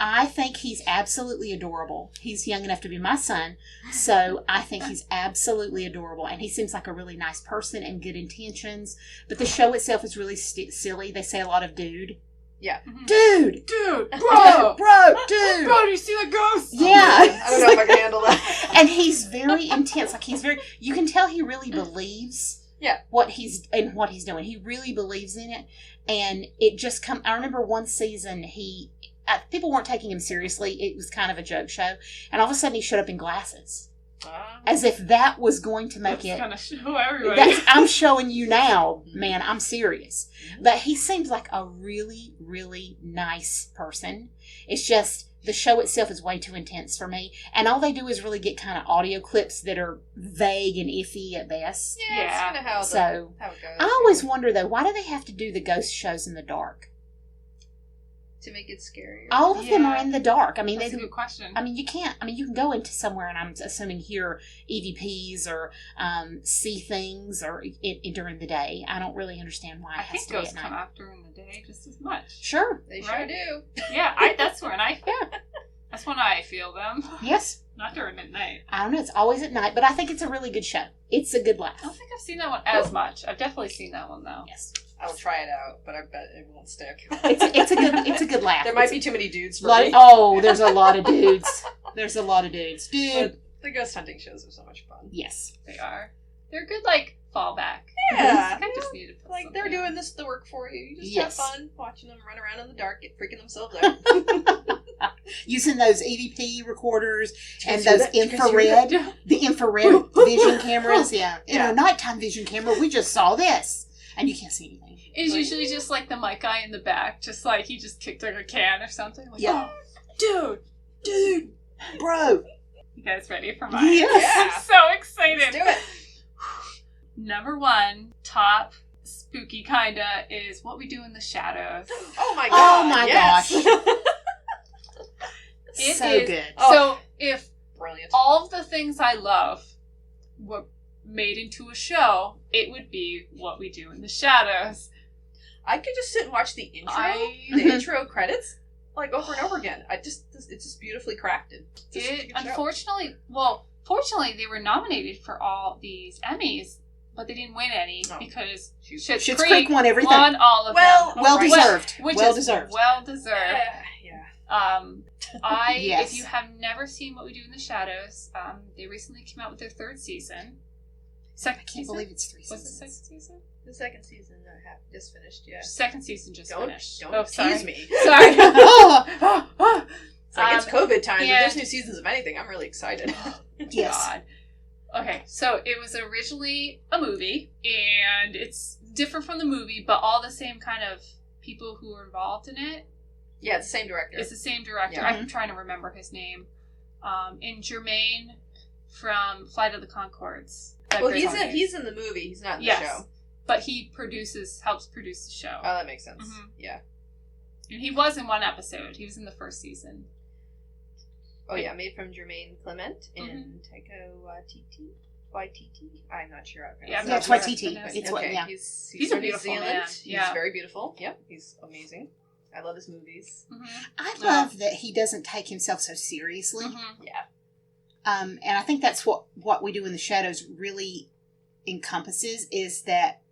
I think he's absolutely adorable. He's young enough to be my son, so I think he's absolutely adorable. And he seems like a really nice person and good intentions. But the show itself is really silly. They say a lot of dude. Mhm. Dude! Dude, Bro! Bro! Dude! Bro, do you see the ghost? Yeah. I don't know if I can handle that. And he's very intense. Like you can tell he really believes what he's doing. He really believes in it. And it just I remember one season people weren't taking him seriously. It was kind of a joke show. And all of a sudden he showed up in glasses. As if that was going to make That's it. gonna show everybody. I'm showing you now, man, I'm serious. But he seems like a really, really nice person. It's just the show itself is way too intense for me. And all they do is really get kind of audio clips that are vague and iffy at best. Yeah, it's kind of how So, how it goes. I always wonder, though, why do they have to do the ghost shows in the dark? to make it scarier. All of them are Yeah. in the dark. I mean, That's a good question. you can't. I mean, you can go into somewhere, and I'm assuming hear EVPs or see things or during the day. I don't really understand why it I has think to be ghosts at come night. out during the day just as much. Sure. They sure Right. do. Yeah, that's when I feel them. Yes. Not during midnight. I don't know. It's always at night, but I think it's a really good show. It's a good laugh. I don't think I've seen that one as much. I've definitely seen that one though. Yes. I'll try it out, but I bet it won't stick. It's a good laugh. There might be too many dudes for Lot, me. oh, there's a lot of dudes. There's a lot of dudes. Dude. But the ghost hunting shows are so much fun. Yes. They are. They're good, like fallback. Yeah. I just needed to put Like, they're something doing the work for you. You just Yes. have fun watching them run around in the dark, freaking themselves out. Using those EVP recorders and hear those that? Did you guys hear infrared, the infrared vision cameras. Yeah. In Yeah. our nighttime vision camera, we just saw this. And you can't see anything. It's usually just like the mic guy in the back, just like he just kicked like a can or something. Like, Yeah. oh, dude. Bro. You guys ready for mine? Yes. Yeah. I'm so excited. Let's do it. Number one, top spooky kinda, is What We Do in the Shadows. Oh my Oh god. my yes. gosh. It So is- good. So if Brilliant. all of the things I love were made into a show, it would be What We Do in the Shadows. I could just sit and watch the intro, I- the intro credits, like over and over again. It's just beautifully crafted. It's just such a It, good show. fortunately, they were nominated for all these Emmys, but they didn't win any Oh. because Shoot. Schitt's Schitt's Creek Creek won everything. won all of Well, them. Well right. deserved. Which Well is deserved. well deserved. Yeah. Yes. If you have never seen What We Do in the Shadows, they recently came out with their third season. Second I can't season? believe it's 3 Was it seasons. second season? The second season just finished. Yeah. Second season just Don't finished. tease me. Sorry. It's like it's COVID time. If yeah. there's new seasons of anything, I'm really excited. Yes. God. Okay, so it was originally a movie, and it's different from the movie, but all the same kind of people who were involved in it. Yeah, it's the same director. It's the same director. Yeah. I'm trying to remember his name. And Jermaine from Flight of the Conchords. That Well, great song. he's in the movie. He's not in the Yes. show. But he helps produce the show. Oh, that makes sense. Mhm. Yeah. And he was in one episode. He was in the first season. Oh yeah, made from Jermaine Clement and Taika Waititi. I'm not sure how to pronounce Yeah, that. Yeah, it's Sure. Waititi. It's what, Okay, yeah. he's He's a from New beautiful Zealand. man. He's Yeah. very beautiful. Yep, he's amazing. I love his movies. Mm-hmm. I love that he doesn't take himself so seriously. Mm-hmm. Yeah. And I think that's what We Do in the Shadows really encompasses, is that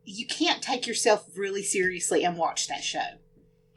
you can't take yourself really seriously and watch that show.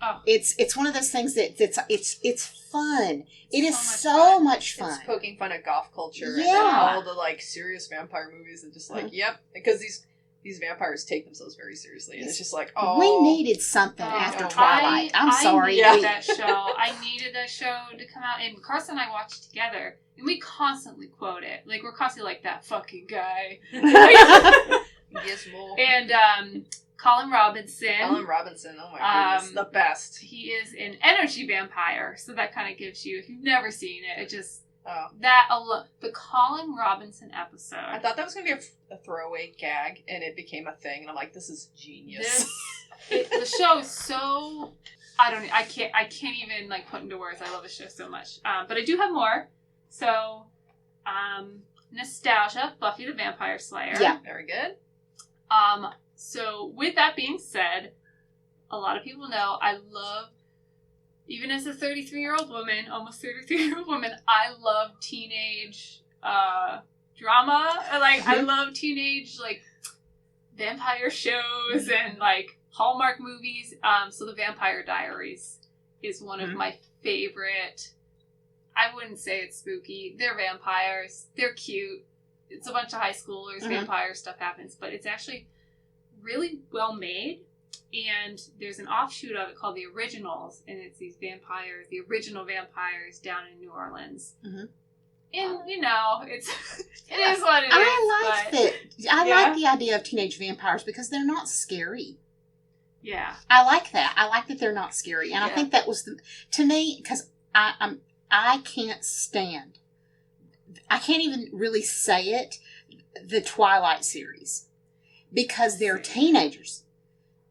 Oh. It's one of those things it's fun. It is So so much fun. It's poking fun at goth culture and Yeah. then all the like serious vampire movies and just like, yep, because these vampires take themselves very seriously, and it's just like, oh, We needed something after no. Twilight. I'm sorry. I needed We- that show. I needed that show to come out, and Carson and I watched it together, and we constantly quote it. Like, we're constantly like, that fucking guy. Gizmo. And Colin Robinson. Colin Robinson, oh my goodness, the best. He is an energy vampire, so that kind of gives you, if you've never seen it, it just, Oh. that alone, the Colin Robinson episode. I thought that was going to be a throwaway gag, and it became a thing, and I'm like, this is genius. The show is so, I can't even like put into words. I love the show so much. But I do have more. So, nostalgia, Buffy the Vampire Slayer. Yeah. Very good. So with that being said, a lot of people know I love, even as a 33-year-old woman, almost 33-year-old woman, I love teenage drama. Like, I love teenage, like, vampire shows and, like, Hallmark movies. So The Vampire Diaries is one of my favorite. I wouldn't say it's spooky. They're vampires. They're cute. It's a bunch of high schoolers. Vampire stuff happens. But it's actually really well made. And there's an offshoot of it called The Originals. And it's these vampires, the original vampires down in New Orleans. Mm-hmm. And, you know, it is what it is. I like the idea of teenage vampires because they're not scary. Yeah. I like that. I like that they're not scary. And I think that was to me, because I can't stand, I can't even really say it, the Twilight series. Because they're teenagers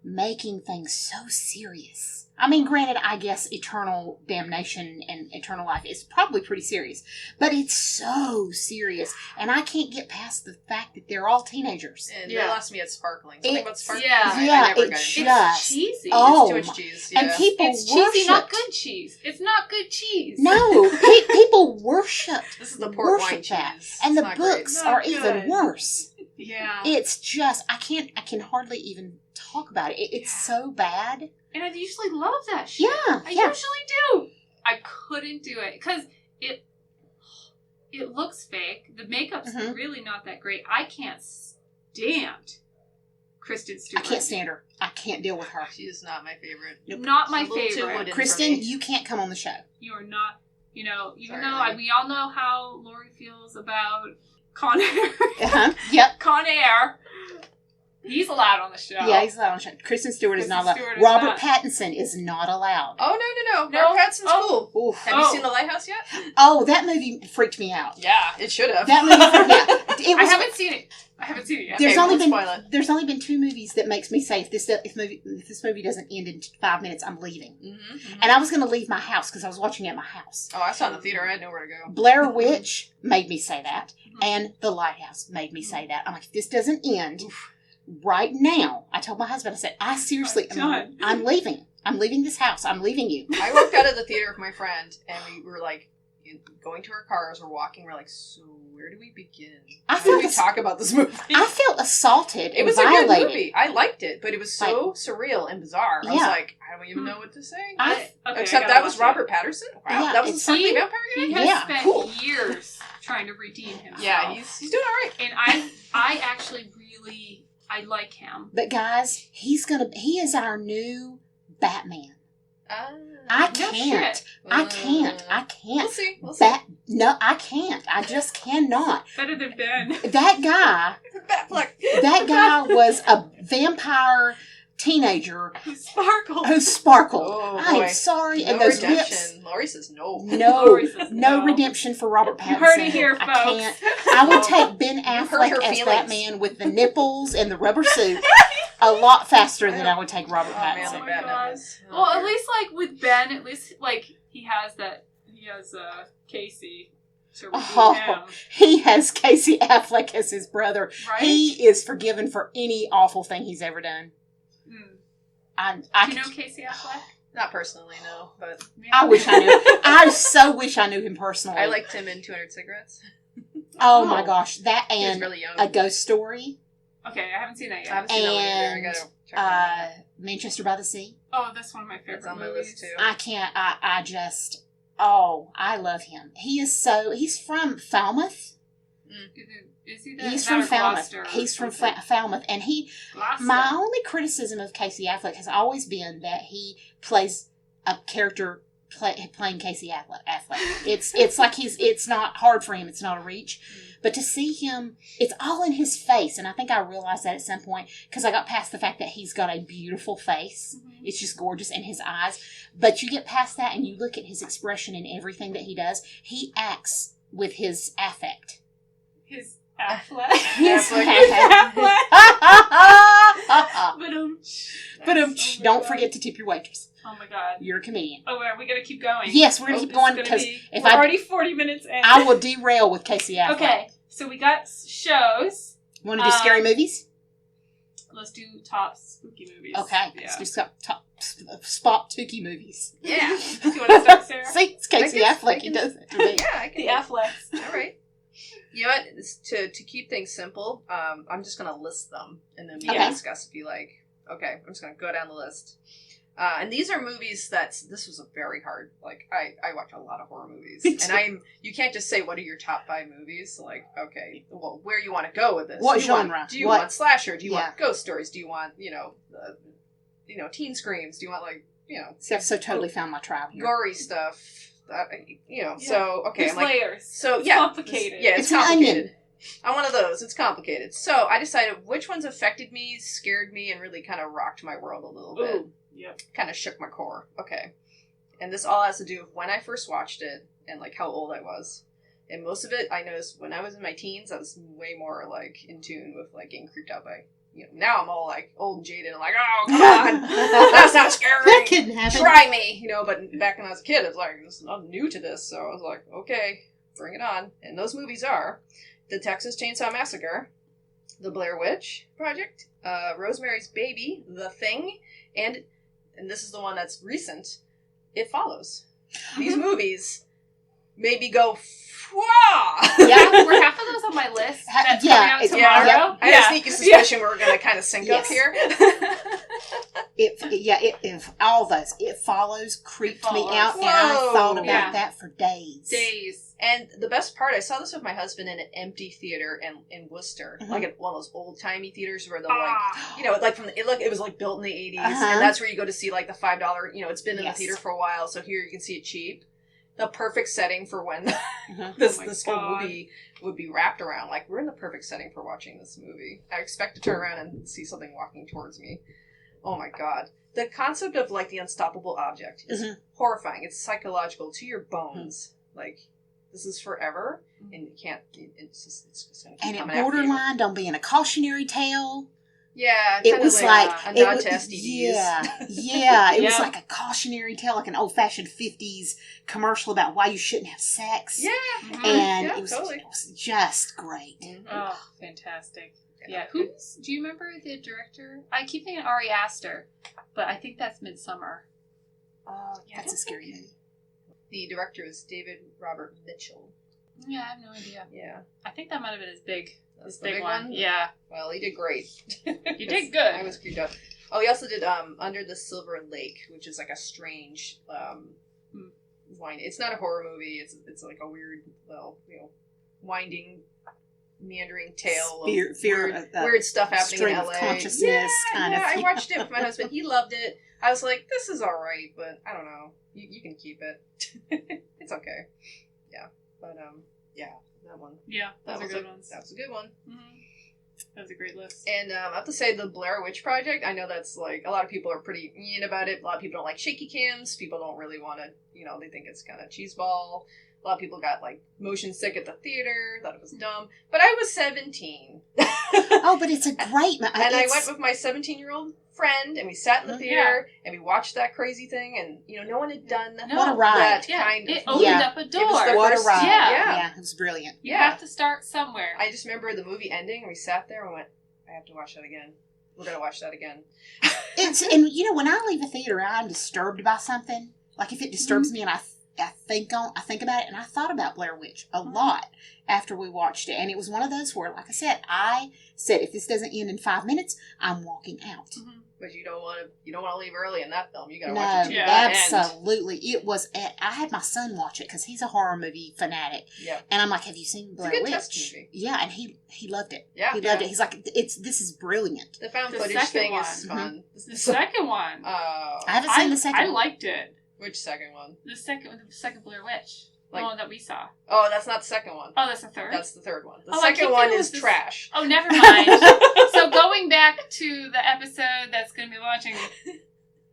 making things so serious. I mean, granted, I guess eternal damnation and eternal life is probably pretty serious. But it's so serious. And I can't get past the fact that they're all teenagers. And they lost me at sparkling. Something about sparkling. Yeah. I Yeah, never it got into It's cheesy. Oh, It's too much cheese. and Yeah. people It's cheesy, not worship. good cheese. It's not good cheese. No, people worship. This is the port wine worship that. cheese. And It's the not great. books Not are good. even worse. Yeah. It's just, I can hardly even talk about it. It's so bad. And I usually love that shit. Yeah, I yeah. usually do. I couldn't do it because it looks fake. The makeup's Mhm. really not that great. I can't stand Kristen Stewart. I can't stand her. I can't deal with her. She is not my favorite. Not my She's a little too favorite. wooden. Kristen, for me. you can't come on the show. You are not, even Sorry, though Lori. we all know how Lori feels about Con Air. Uh-huh. Yep. Con Air. He's allowed on the show. Yeah, he's allowed on the show. Kristen Stewart is Kristen not allowed. Stewart is Robert not. Pattinson is not allowed. Oh, no. No. Robert Pattinson's Oh. cool. Oof. Have you seen The Lighthouse yet? Oh, that movie freaked me out. Yeah, it should have. That movie freaked me out. It I was, haven't seen it. Yet. There's Okay, only won't been spoil it. there's only been 2 movies that makes me say if this movie doesn't end in 5 minutes, I'm leaving. Mm-hmm. And I was going to leave my house because I was watching it at my house. Oh, I saw it in the theater. I had nowhere to go. Blair Witch made me say that, Mhm. and The Lighthouse made me say that. I'm like, if this doesn't end right now, I told my husband, I said, I seriously, I'm done. I'm leaving. I'm leaving this house. I'm leaving you. I walked out of the theater with my friend, and we were like going to our cars. We're walking. We're like, so where do we begin? I How do we felt talk about this movie? I felt assaulted It and was a violated. good movie. I liked it, but it was so surreal and bizarre. I was Yeah. like, I don't even know what to say. I- Okay, Except I gotta that was watch it. Robert Patterson. Wow, Yeah, that was a it's- friendly He- vampire guy. He has Yeah, spent cool. years trying to redeem himself. Yeah, he's doing all right. And I actually really, I like him. But guys, he is our new Batman. I No can't. shit. I can't. I We'll can't. see. We'll see. No, I can't. I just cannot. Better than Ben. That guy, Batfleck. that guy was a vampire teenager Sparkle. who sparkled. Oh, I boy. am sorry. No And those redemption. Laurie says no. lips. No. Lori says No no. redemption for Robert Pattinson. You heard it here, I folks. can't. I would take Ben hurt her Affleck as feelings. Batman with the nipples and the rubber suit a lot faster than I would take Robert Oh, man, Pattinson. Oh like my Batman God. is- oh, Well, at dear. least like with Ben, at least like he has Casey to redeem Oh. him, He has Casey Affleck as his brother. right? He is forgiven for any awful thing he's ever done. Do you know Casey Affleck? Not personally, no, but I wish I knew. I so wish I knew him personally. I liked him in 200 Cigarettes. Oh my gosh, that He was and really young. A Ghost Story, Okay, I haven't seen that I yet. haven't seen that one either. I and gotta check that out. Manchester by the Sea. Oh, that's one of my favorite It's on my movies. list too. I can't. I just. Oh, I love him. He is so. He's from Falmouth. Is he that? He's that from or Falmouth. Gloucester or He's from something? Falmouth, and he. Gloucester. My only criticism of Casey Affleck has always been that he plays a character playing Casey Affleck. It's like it's not hard for him. It's not a reach. But to see him, it's all in his face. And I think I realized that at some point because I got past the fact that he's got a beautiful face. Mhm. It's just gorgeous. And his eyes. But you get past that and you look at his expression in everything that he does. He acts with his affect. His Affleck. His Affleck. Affleck. But Oh my don't God. forget to tip your waitress. Oh my God. You're a comedian. Oh, are we gonna keep going? Yes, we're going to Oh, keep this is going gonna because be- if we're I already 40 minutes in. I will derail with Casey Affleck. Okay, so we got shows. Want to do scary movies? Let's do top spooky movies. Okay. Yeah. Let's do top spot tookie movies. Yeah. Do you want to start, Sarah? See, it's Casey I Affleck. can- He does it to me. Yeah, I can. The Afflecks. All right. You know what? To keep things simple, I'm just going to list them, and then we Okay. can discuss if you like. Okay, I'm just going to go down the list. And these are movies this was a very hard, like, I watch a lot of horror movies. Me too. And you can't just say, what are your top 5 movies? Like, okay, well, where you want to go with this? What Do you want- genre? do you What- want slasher? Do you Yeah. want ghost stories? Do you want, teen screams? Do you want, See, I've so totally found my tribe here. gory stuff? Yeah. So, okay, There's I'm like, layers. so It's yeah, complicated. Yeah, It's it's an complicated. onion. I'm one of those. It's complicated. So I decided which ones affected me, scared me, and really kind of rocked my world a little bit. Ooh. Yep. Kind of shook my core. Okay, and this all has to do with when I first watched it and like how old I was. And most of it, I noticed when I was in my teens, I was way more like in tune with like getting creeped out by. Now I'm all like old and jaded and like, oh come on, that's not scary. That couldn't happen. Try me, But back when I was a kid, it was like, I'm new to this, so I was like, okay, bring it on. And those movies are The Texas Chainsaw Massacre, The Blair Witch Project, Rosemary's Baby, The Thing, and this is the one that's recent, It Follows. These movies made me go, Fwah! Yeah. Were half of those on my list? That's yeah, coming out it's- tomorrow. yeah. I had a sneaky suspicion we were going to kind of sync Yes. up here. If all those, It Follows creeped me Follows. out, and I Whoa. thought about Yeah. that for days. Days. And the best part, I saw this with my husband in an empty theater in Worcester, like at one of those old timey theaters where they're like from it was like built in the 80s, and that's where you go to see like the $5. It's been in the theater for a while, so here you can see it cheap. The perfect setting for when this whole movie would be wrapped around. Like, we're in the perfect setting for watching this movie. I expect to turn around and see something walking towards me. Oh my god. The concept of, like, the unstoppable object is horrifying. It's psychological to your bones. Like, this is forever, and you can't, it's just going to keep coming after you. And it borderlined on being a cautionary tale. Yeah, it was like a nod to STDs. Yeah, it was like a cautionary tale, like an old-fashioned 50s commercial about why you shouldn't have sex. Yeah, and it was just great. Oh, fantastic! Yeah, do you remember the director? I keep thinking Ari Aster, but I think that's Midsummer. Oh, yeah, that's a scary movie. The director is David Robert Mitchell. Yeah, I have no idea. Yeah, I think that might have been his big. That's the big one? Yeah. Well, he did great. You did good. I was creeped out. Oh, he also did Under the Silver Lake, which is like a strange wine. It's not a horror movie. It's like a weird, winding, meandering tale of weird stuff happening in LA. Consciousness kind of. I watched it with my husband. He loved it. I was like, this is all right, but I don't know. You can keep it. It's okay. Yeah. But, yeah. That one. Yeah, those are good ones. That was a good one. Mm-hmm. That was a great list. And I have to say, the Blair Witch Project, I know that's like, a lot of people are pretty mean about it. A lot of people don't like shaky cams. People don't really want to, they think it's kind of cheeseball. A lot of people got like motion sick at the theater, thought it was dumb. But I was 17. Oh, but it's a great... And I went with my 17-year-old friend, and we sat in the theater, and we watched that crazy thing, and no one had done what a ride. that kind of... It opened up a door. It was what a ride. Yeah, it was brilliant. You have to start somewhere. I just remember the movie ending, and we sat there and went, I have to watch that again. We're going to watch that again. And when I leave a theater, I'm disturbed by something. Like, if it disturbs me and I think about it, and I thought about Blair Witch a lot after we watched it, and it was one of those where, like I said, if this doesn't end in 5 minutes, I'm walking out. Mm-hmm. But you don't want to leave early in that film. You got to watch it to absolutely. It was. I had my son watch it because he's a horror movie fanatic. Yeah. And I'm like, have you seen Blair Witch? Test movie. Yeah, and he loved it. Yeah, he loved it. He's like, this is brilliant. The found footage thing is fun. The second one. I haven't seen the second one. I liked it. Which second one? The second Blair Witch. The one that we saw. Oh, that's not the second one. Oh, that's the third? That's the third one. The second one is trash. Oh, never mind. So going back to the episode that's going to be launching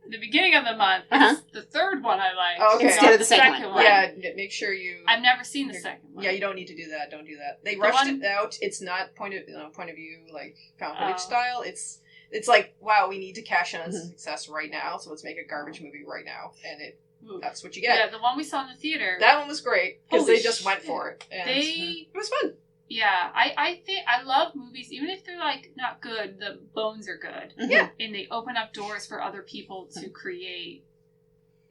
the beginning of the month, the third one I liked. Oh, okay. Instead of the second one. Yeah, make sure you... I've never seen the second one. Yeah, you don't need to do that. Don't do that. They rushed it out. It's not point of view, like, found footage style. It's like, wow, we need to cash in on success right now, so let's make a garbage movie right now. And that's what you get. Yeah, the one we saw in the theater. That one was great, because they just went for it. And it was fun. Yeah, I think I love movies, even if they're like not good, the bones are good. Yeah. And they open up doors for other people to create.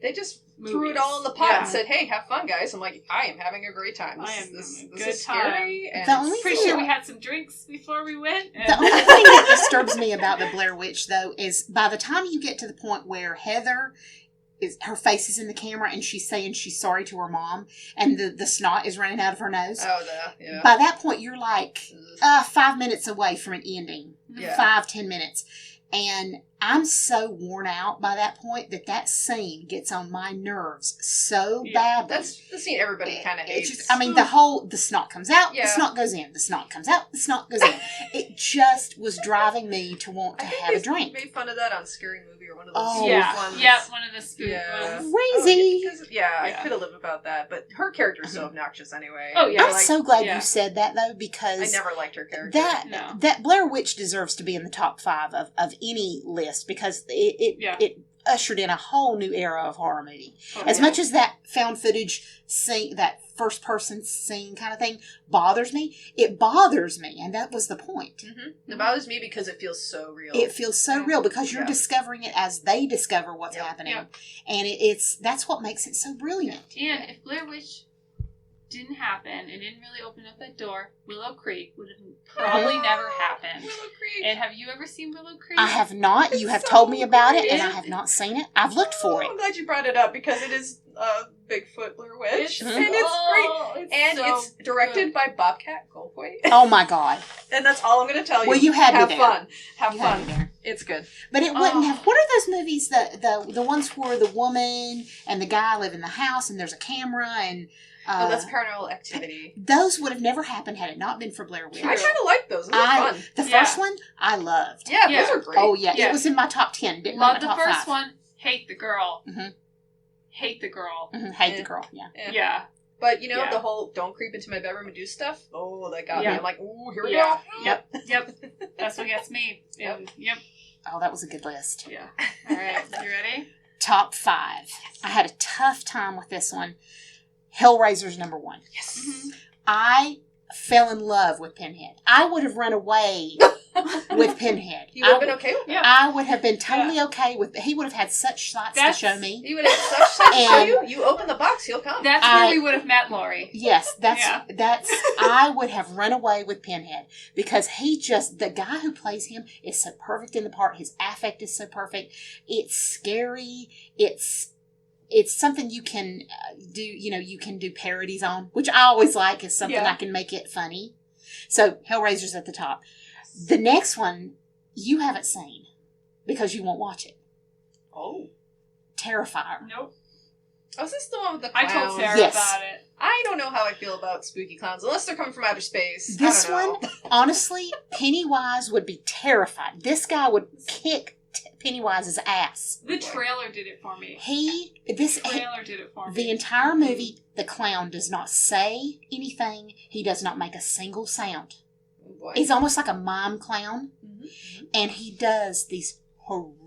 They just threw it all in the pot and said, hey, have fun, guys. I'm like, I am having a great time. This is scary. And pretty sure we had some drinks before we went. The only thing that disturbs me about the Blair Witch, though, is by the time you get to the point where Heather... her face is in the camera and she's saying she's sorry to her mom and the snot is running out of her nose. Oh, yeah. By that point, you're like 5 minutes away from an ending. Yeah. 5-10 minutes. And I'm so worn out by that point that scene gets on my nerves so badly. That's the scene everybody kind of hates. Just, the snot comes out, the snot goes in, the snot comes out, the snot goes in. It just was driving me to want to have a drink. I made fun of that on Scary Movie or one of those ones. Yeah, one of the spoof ones. Crazy. I could have lived without that, but her character's so obnoxious anyway. Oh, yeah. I'm so glad you said that, though, because... I never liked her character. That Blair Witch deserves to be in the top 5 of any list, because it ushered in a whole new era of horror movie. As much as that found footage scene, that first person scene kind of thing bothers me, it bothers me, and that was the point. Mm-hmm. It bothers me because it feels so real. It feels so real because you're discovering it as they discover what's happening, and that's what makes it so brilliant. And if Blair Witch didn't happen and didn't really open up that door, Willow Creek would have probably never happened. Willow Creek. And have you ever seen Willow Creek? I have not. You have told me about it, and I have not seen it. I've looked for it. I'm glad you brought it up because it is Bigfoot Blair Witch, It's and it's great. And so it's directed by Bobcat Goldthwait. Oh my God. And that's all I'm going to tell you. Well, you had me have there. fun. Have You had me fun. there. It's good. But it wouldn't have. What are those movies? The ones where the woman and the guy live in the house and there's a camera and. That's Paranormal Activity. Those would have never happened had it not been for Blair Witch. I kind of like those. Those are fun. The first one, I loved. Yeah, Yeah. those are great. Oh yeah, Yeah. it was in my top 10. Didn't Love my the top first 5. one. Hate the girl. Mm-hmm. Hate the girl. Mm-hmm. Hate Yeah. the girl. Yeah. Yeah. But, Yeah. the whole don't creep into my bedroom and do stuff, oh, that got me. Yeah. I'm like, ooh, here we Yeah. go. Yep. That's what gets me. Yep. Yep. Oh, that was a good list. Yeah. All right. You ready? Top 5. I had a tough time with this one. Hellraiser's number 1. Yes. Mm-hmm. I fell in love with Pinhead. I would have run away with Pinhead. You would have been okay with that. Yeah. I would have been totally okay with. He would have had such sights to show me. You would have such sight to show And- you. You open the box, he'll come. That's where we would have met Lori. Yes, that's. Yeah. I would have run away with Pinhead because the guy who plays him is so perfect in the part. His affect is so perfect. It's scary. It's something you can do. You can do parodies on, which I always like. Is something I can make it funny. So Hellraiser's at the top. The next one you haven't seen because you won't watch it. Oh. Terrifier. Nope. Oh, is this the one with the I clowns? told Sarah Yes. about it. I don't know how I feel about spooky clowns, unless they're coming from outer space. This I don't know. one, honestly, Pennywise would be terrified. This guy would kick Pennywise's ass. The trailer did it for me. The Trailer did it for me. the entire movie, the clown does not say anything. He does not make a single sound. Oh, boy. He's almost like a mime clown, Mhm. and he does these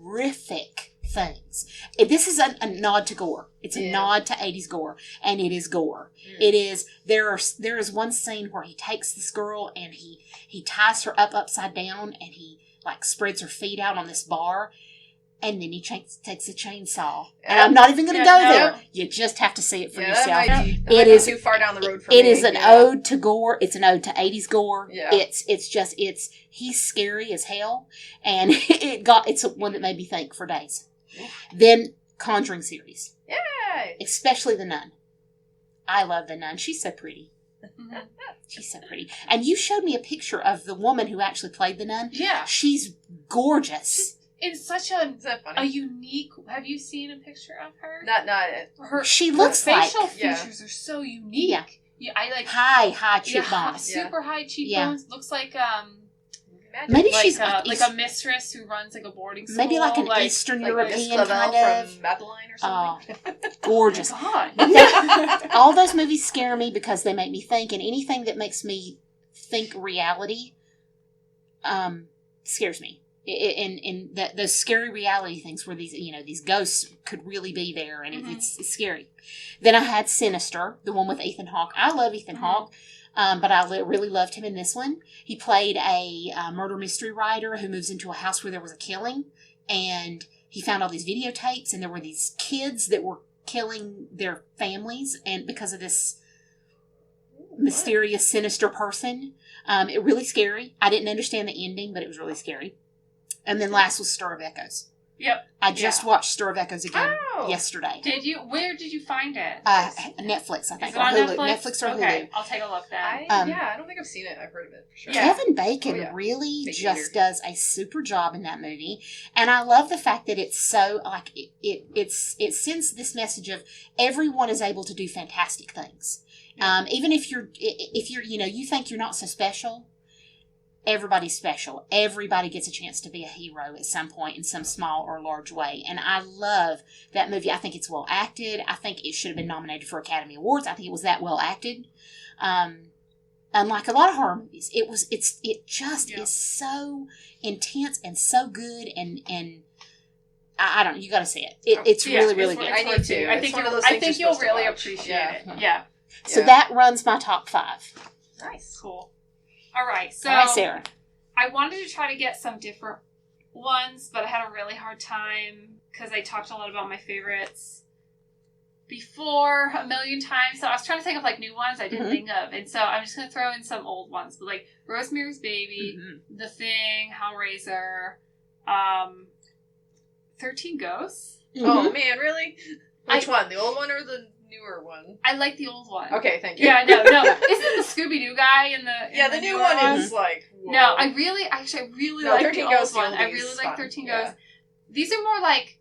horrific things. This is a nod to gore. It's a Yeah. nod to 80s gore, and it is gore. Mm. It is. There is one scene where he takes this girl and he ties her up upside down and he like spreads her feet out on this bar, and then he takes a chainsaw. And I'm not even going to go no. there. You just have to see it for Yeah, yourself. that might It be is- too far down the road for me. It is an yeah. ode to gore. It's an ode to 80s gore. Yeah. He's scary as hell, and it's one that made me think for days. Then Conjuring series, Yay! especially the Nun. I love the Nun. She's so pretty. Mhm. She's so pretty. And you showed me a picture of the woman who actually played the Nun. Yeah. She's gorgeous. It's such Is that a funny? unique. Have you seen a picture of her? Not Her. She her looks like facial yeah. features are so unique. Yeah. Yeah, I like high yeah, cheekbones. Yeah. super high cheekbones. Looks like Imagine. Maybe like she's like a mistress who runs like a boarding school. maybe like an Eastern Like European Miss Clavel kind of from Madeline or something. gorgeous. God. All those movies scare me because they make me think, and anything that makes me think reality scares me. And those scary reality things where these ghosts could really be there, and Mhm. it's scary. Then I had Sinister, the one with Ethan Hawke. I love Ethan Mhm. Hawke, but I really loved him in this one. He played a murder mystery writer who moves into a house where there was a killing, and he found all these videotapes, and there were these kids that were killing their families, and because of this mysterious, sinister person. It really scary. I didn't understand the ending, but it was really scary. And then last was Stir of Echoes. Yep. I just watched Stir of Echoes again Oh. yesterday. Did you? Where did you find it? Netflix, I think, Is or it on Hulu. Netflix? Netflix or Okay, Hulu. I'll take a look then. I don't think I've seen it. I've heard of it for sure. Yeah. Kevin Bacon Oh, yeah. really Big just eater. does a super job in that movie, and I love the fact that it's so like it sends this message of everyone is able to do fantastic things. Even if you're you think you're not so special, everybody's special. Everybody gets a chance to be a hero at some point in some small or large way, and I love that movie. I think it's well acted. I think it should have been nominated for Academy Awards. I think it was that well acted. Unlike a lot of horror movies, it just Yeah. is so intense and so good, and I don't. You got to see it. It's Yeah, really really it's good. I need worth to. it. I It's think one of you'll- those I things think you're you'll supposed to really watch. appreciate Yeah. it. Yeah. So Yeah. that runs my top 5. Nice. Cool. All right. So All right, Sarah. I wanted to try to get some different ones, but I had a really hard time because I talked a lot about my favorites before a million times. So I was trying to think of like new ones I didn't Mhm. think of. And so I'm just going to throw in some old ones. But like Rosemary's Baby, Mhm. The Thing, Hellraiser, 13 Ghosts. Oh man, really? Which one? The old one or the newer one. I like the old one. Okay, thank you. Yeah, no. Isn't the Scooby-Doo guy in the new newer one is like, whoa. No, I really like the old one. I really like fun. 13 Yeah. Ghosts. These are more like,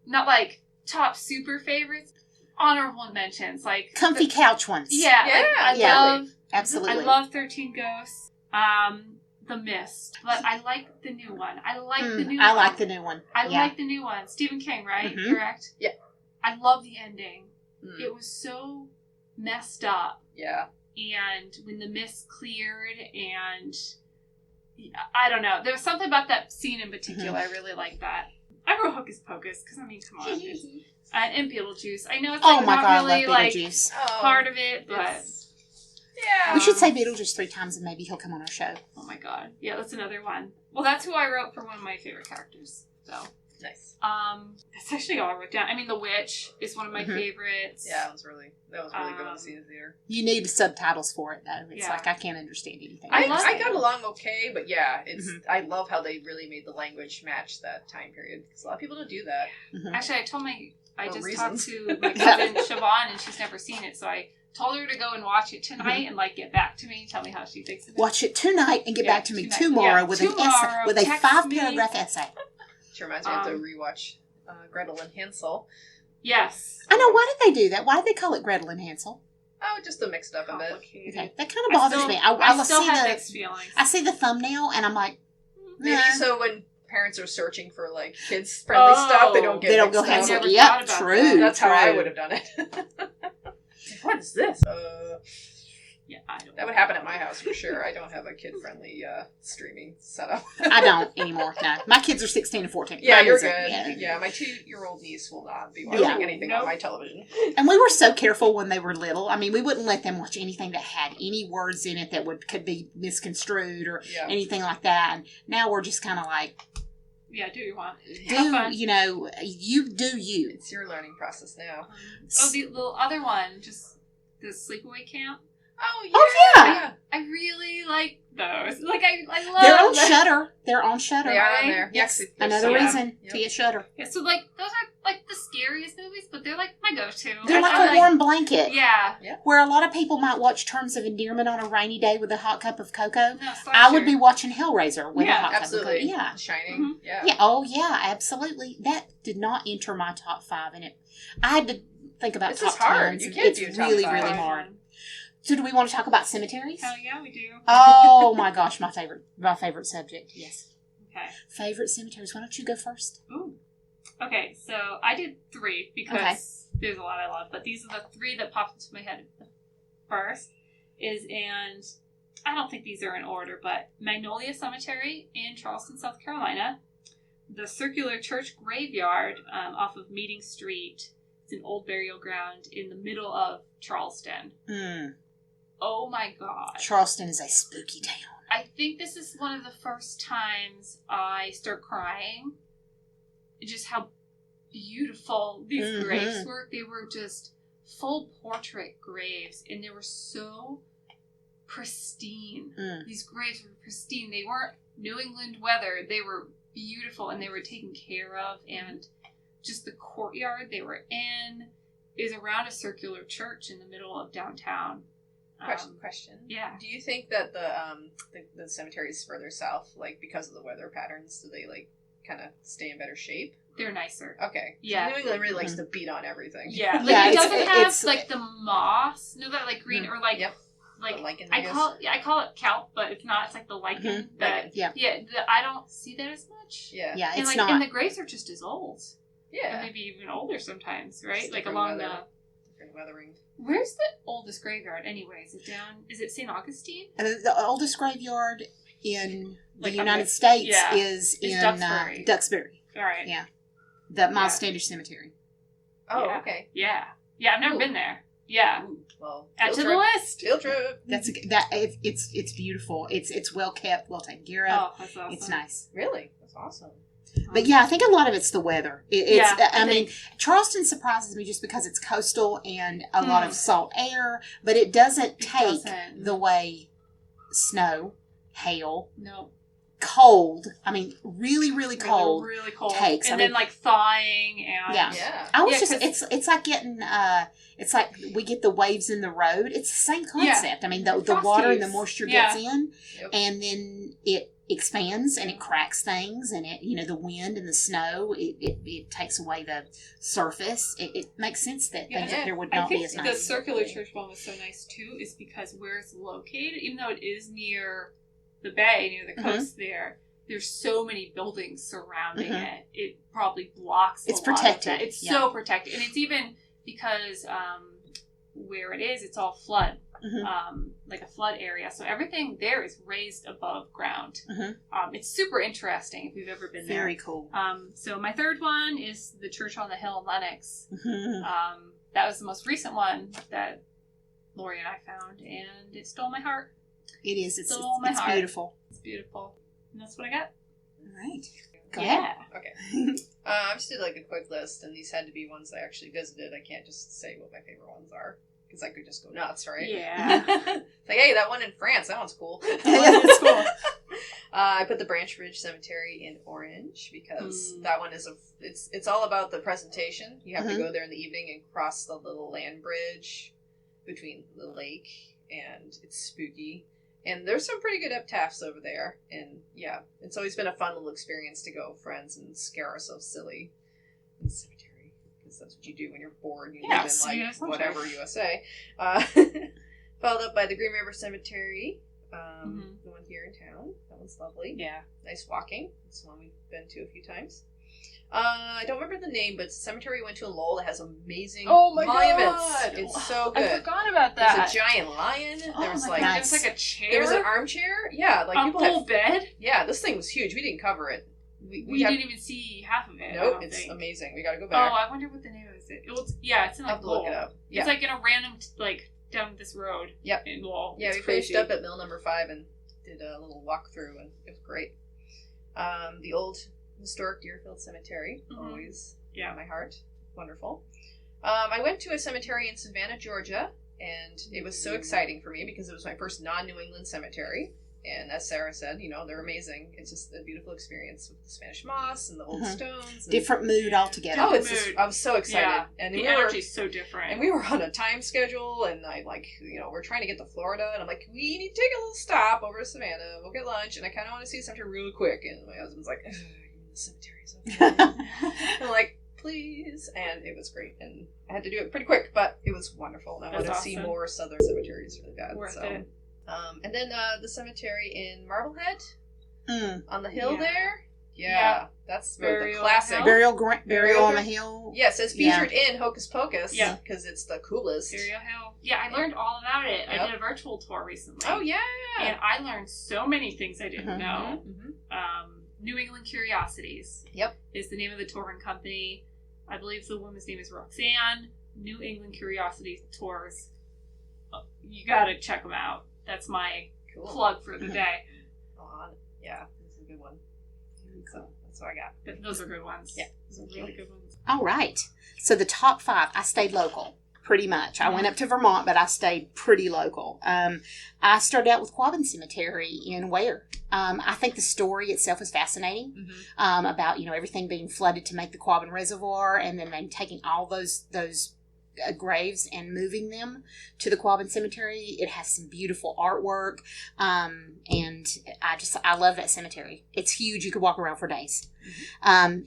not like top super favorites, honorable mentions. Like Comfy couch ones. Yeah, yeah. Absolutely. I love 13 Ghosts. The Mist, but I like the new one. I like the new one. I like the new one. Stephen King, right? Mhm. Correct? Yeah. I love the ending. Mm. It was so messed up. Yeah. And when the mist cleared, and I don't know, there was something about that scene in particular. I really like that. I wrote Hocus Pocus because, I mean, come on. And Beetlejuice. I know it's like my not God, really I love like Beetlejuice. part of it, but yeah. We should say Beetlejuice 3 times and maybe he'll come on our show. oh my God, yeah, that's another one. Well, that's who I wrote for one of my favorite characters. So Nice. that's actually all I wrote down. I mean, The Witch is one of my favorites. Yeah, that was really good to see in the theater. You need subtitles for it, though. It's Yeah. like I can't understand anything. I love I it. got along okay, but yeah, it's I love how they really made the language match that time period because a lot of people don't do that. Actually, I For just reasons. talked to my cousin Siobhan, and she's never seen it, so I told her to go and watch it tonight and like get back to me, tell me how she thinks of it. Watch it tonight and get back to me tonight. tomorrow Yeah, with an tomorrow, essay, with a text 5-paragraph essay. Which reminds me, I have to rewatch Gretel and Hansel. Yes. I know. Why did they do that? Why did they call it Gretel and Hansel? Oh, just to mix it up a bit. Complicated. Okay, that kind of bothers me. I still see have mixed feelings. I see the thumbnail and I'm like, Maybe nah. so when parents are searching for like kids friendly stuff, they don't get They don't go mixed up. Hansel. never Yep, thought about true. that. That's how I true. would have done it. What is this? Yeah, I don't. That would happen at my house for sure. I don't have a kid-friendly streaming setup. I don't anymore. No, my kids are 16 and 14. Yeah, Mine you're isn't. good. Yeah, my 2-year-old niece will not be watching Yeah. anything on my television. And we were so careful when they were little. I mean, we wouldn't let them watch anything that had any words in it that could be misconstrued or Yeah. anything like that. And now we're just kind of like, Yeah, do you want? Have fun. you do you. It's your learning process now. The other one, just the sleepaway camp. Oh yeah. Oh, yeah. I really like those. Like I love. They're on them. Shudder. They're on Shudder. They are Right? on there. Yes, Yes. another Yeah. reason to get Shudder. Yeah, so like those are like the scariest movies, but they're like my go-to. They're I like a warm blanket. Yeah. Where a lot of people might watch Terms of Endearment on a rainy day with a hot cup of cocoa. No, I would be watching Hellraiser with a hot Absolutely. cup of cocoa. Yeah. Shining. Mhm. Yeah. Yeah. Oh, yeah. Absolutely. That did not enter my top 5 in it. I had to think about This top is hard. 10s, You and can't it's do top really, 5. really hard. So, do we want to talk about cemeteries? Hell yeah, we do. Oh my gosh, my favorite subject. Yes. Okay. Favorite cemeteries. Why don't you go first? Ooh. Okay, so I did 3 because there's a lot I love, but these are the 3 that popped into my head. The first and I don't think these are in order, but Magnolia Cemetery in Charleston, South Carolina, the Circular Church Graveyard off of Meeting Street. It's an old burial ground in the middle of Charleston. Oh my God. Charleston is a spooky town. I think this is one of the first times I start crying. Just how beautiful these graves were. They were just full portrait graves, and they were so pristine. These graves were pristine. They weren't New England weather. They were beautiful, and they were taken care of. And just the courtyard they were in is around a circular church in the middle of downtown. Question. Yeah. Do you think that the cemeteries further south, like because of the weather patterns, do they like kind of stay in better shape? They're nicer. Okay. Yeah. New England really likes to beat on everything. Yeah. Like Yeah, it doesn't have it's- like the moss. No, that like green or like like The lichen, I guess. call it kelp, but it's not. It's like the lichen. That, Yeah. I don't see that as much. Yeah. Yeah, And it's like not. and the graves are just as old. Yeah. And maybe even older sometimes, right? Just Like different along weather. Different weathering. where's the oldest graveyard anyway? Is it St. Augustine? The oldest graveyard in the Like, United okay. States Yeah. is It's in Duxbury. Duxbury. All right. Yeah. The Miles Yeah. Standish Cemetery. Oh, Yeah. okay. Yeah. Yeah, I've never Cool. been there. Yeah. Ooh, well, Add to field the trip. list. Field trip. It's beautiful. It's well kept, well taken care of. Oh, that's awesome. It's nice. Really? That's awesome. But yeah, I think a lot of it's the weather. I mean, think- Charleston surprises me just because it's coastal and a lot of salt air, but it doesn't take doesn't. the way snow, hail, No. cold. I mean, really, really cold. Really cold. Takes. And then like thawing and Yeah. I was Yeah, just, it's like getting, it's like we get the waves in the road. It's the same concept. I mean, the water and the moisture gets in, and then it expands and it cracks things, and it, the wind and the snow, it takes away the surface. It makes sense that things up there would not be as nice. The circular church one was so nice too, is because where it's located, even though it is near the bay, near the coast there's so many buildings surrounding it. It probably blocks it's a lot protected. of that. It's so protected. And it's even because where it is, it's all flood. Like a flood area. So everything there is raised above ground. It's super interesting if you've ever been there. Very cool. So my third one is the Church on the Hill in Lenox. That was the most recent one that Lori and I found, and it stole my heart. It is. It's heart. beautiful. It's beautiful. And that's what I got. All right. Go Yeah. ahead. Okay. I just did like a quick list, and these had to be ones I actually visited. I can't just say what my favorite ones are, because I could just go nuts, right? Yeah. It's like, hey, that one in France, that one's cool. It's cool. I put the Branch Ridge Cemetery in orange because that one is it's all about the presentation. You have to go there in the evening and cross the little land bridge between the lake, and it's spooky. And there's some pretty good epitaphs over there. And yeah, it's always been a fun little experience to go with friends and scare ourselves silly in the cemetery. Because that's what you do when you're bored. You live in like whatever USA. Followed up by the Green River Cemetery. The one here in town. That one's lovely. Yeah. Nice walking. It's one we've been to a few times. I don't remember the name, but it's a cemetery we went to in Lowell that has amazing monuments. God. It's so good. I forgot about that. There's a giant lion. There's like there's like a chair. There was an armchair. Yeah, like a full bed. Yeah, this thing was huge. We didn't cover it. We didn't even see half of it. Nope, it's amazing. We got to go back. Oh, I wonder what the name is. It's in like I'll have to look it up. Yeah. It's like in a random down this road. Yep. In Lowell. Yeah, we finished up at mill number 5 and did a little walkthrough, and it was great. The old historic Deerfield Cemetery, always in my heart. Wonderful. I went to a cemetery in Savannah, Georgia, and it was so exciting for me because it was my first non-New England cemetery. And as Sarah said, they're amazing. It's just a beautiful experience with the Spanish moss and the old stones. And different mood altogether. I was so excited. Yeah. And the energy's so different. And we were on a time schedule, and I we're trying to get to Florida, and I'm like, we need to take a little stop over to Savannah. We'll get lunch, and I kind of want to see the cemetery really quick. And my husband's like, the cemetery's okay. I'm like, please. And it was great. And I had to do it pretty quick, but it was wonderful. And I wanted to see more southern cemeteries really bad. Worth it. And then the cemetery in Marblehead on the hill there. Yeah. That's the classic. Burial on the Hill. Yes, it's featured in Hocus Pocus because it's the coolest. Burial Hill. Yeah, I learned all about it. Yep. I did a virtual tour recently. Oh, yeah. And I learned so many things I didn't know. New England Curiosities is the name of the touring company. I believe the woman's name is Roxanne. New England Curiosities Tours. You gotta check them out. That's my plug for the day. Yeah, this is a good one. So that's what I got. But those are good ones. Yeah. Those are really good ones. All right. So the top 5, I stayed local. Pretty much. I went up to Vermont, but I stayed pretty local. I started out with Quabbin Cemetery in Ware. I think the story itself is fascinating about, everything being flooded to make the Quabbin Reservoir, and then them taking all those graves and moving them to the Quabbin Cemetery. It has some beautiful artwork, and I love that cemetery. It's huge. You could walk around for days.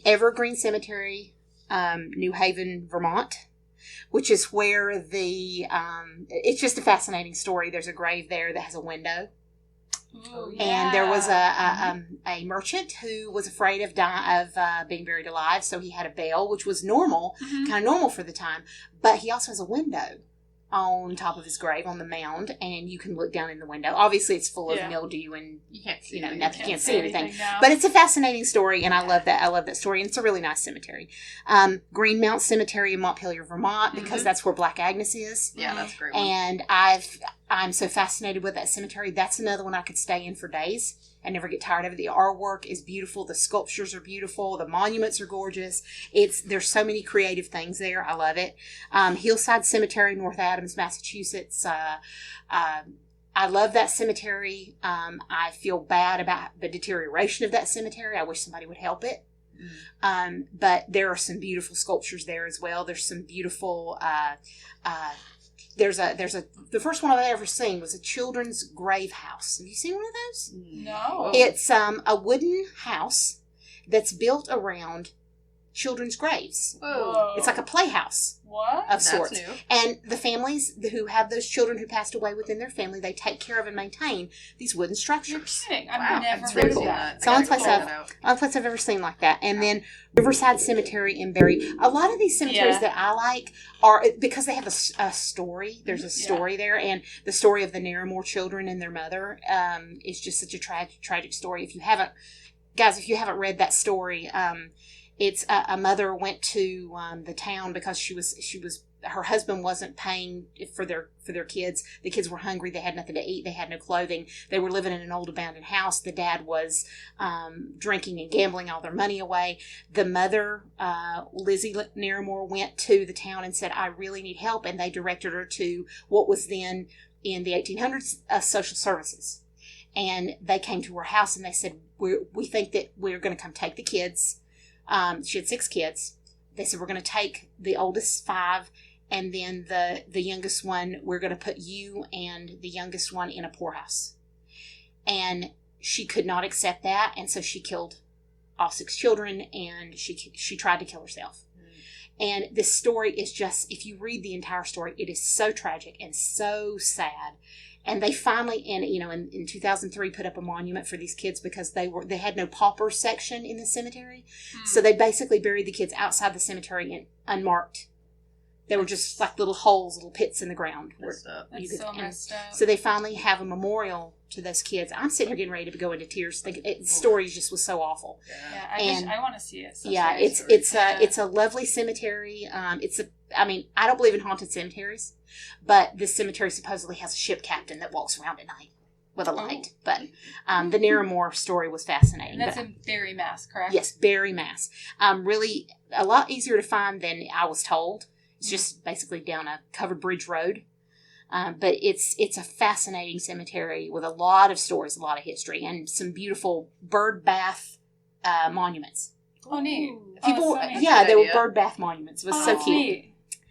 Evergreen Cemetery, New Haven, Vermont, which is where it's just a fascinating story. There's a grave there that has a window. Ooh, and there was a merchant who was afraid of being buried alive, so he had a bell, which was normal, kind of normal for the time. But he also has a window on top of his grave on the mound, and you can look down in the window. Obviously, it's full of mildew and you can't see nothing. You can't see anything. No. But it's a fascinating story, and I love that. I love that story, and it's a really nice cemetery. Greenmount Cemetery in Montpelier, Vermont, because that's where Black Agnes is. Yeah, that's a great one. And I'm so fascinated with that cemetery. That's another one I could stay in for days. I never get tired of it. The artwork is beautiful. The sculptures are beautiful. The monuments are gorgeous. There's so many creative things there. I love it. Hillside Cemetery, North Adams, Massachusetts. I love that cemetery. I feel bad about the deterioration of that cemetery. I wish somebody would help it. But there are some beautiful sculptures there as well. There's some beautiful, the first one I've ever seen was a children's grave house. Have you seen one of those? No. It's a wooden house that's built around children's graves. Whoa. It's like a playhouse What? of That's sorts. new. And the families who have those children who passed away within their family, they take care of and maintain these wooden structures. Kidding. I've Wow, never that's heard really of cool. that. It's the only I gotta place check I've- that out. Only place I've ever seen like that. And then Riverside Cemetery in Berry. A lot of these cemeteries Yeah. that I like are because they have a story. There's a story there, and the story of the Narramore children and their mother is just such a tragic story. If you haven't read that story, it's a mother went to the town because she was her husband wasn't paying for their kids. The kids were hungry. They had nothing to eat. They had no clothing. They were living in an old abandoned house. The dad was drinking and gambling all their money away. The mother, Lizzie Narramore, went to the town and said, I really need help. And they directed her to what was then in the 1800s, social services. And they came to her house and they said, we think that we're going to come take the kids. She had 6 kids. They said, we're going to take the oldest 5, and then the youngest one, we're going to put you and the youngest one in a poorhouse. And she could not accept that, and so she killed all 6 children, and she tried to kill herself. And this story is just, if you read the entire story, it is so tragic and so sad. And they finally, in 2003, put up a monument for these kids because they had no pauper section in the cemetery. So they basically buried the kids outside the cemetery and unmarked. They were just like little holes, little pits in the ground. Messed up. That's so messed up. So they finally have a memorial to those kids. I'm sitting here getting ready to go into tears. The story just was so awful. Yeah, I want to see it. So Yeah, it's a lovely cemetery. I don't believe in haunted cemeteries, but this cemetery supposedly has a ship captain that walks around at night with a light. But the Narramore story was fascinating. And that's in Berry, Mass, correct? Yes, Berry, Mass. Really a lot easier to find than I was told. It's just basically down a covered bridge road. But it's a fascinating cemetery with a lot of stories, a lot of history, and some beautiful bird bath monuments. Oh, neat. People, so neat. yeah, they were idea. bird bath monuments. It was so that's cute. neat.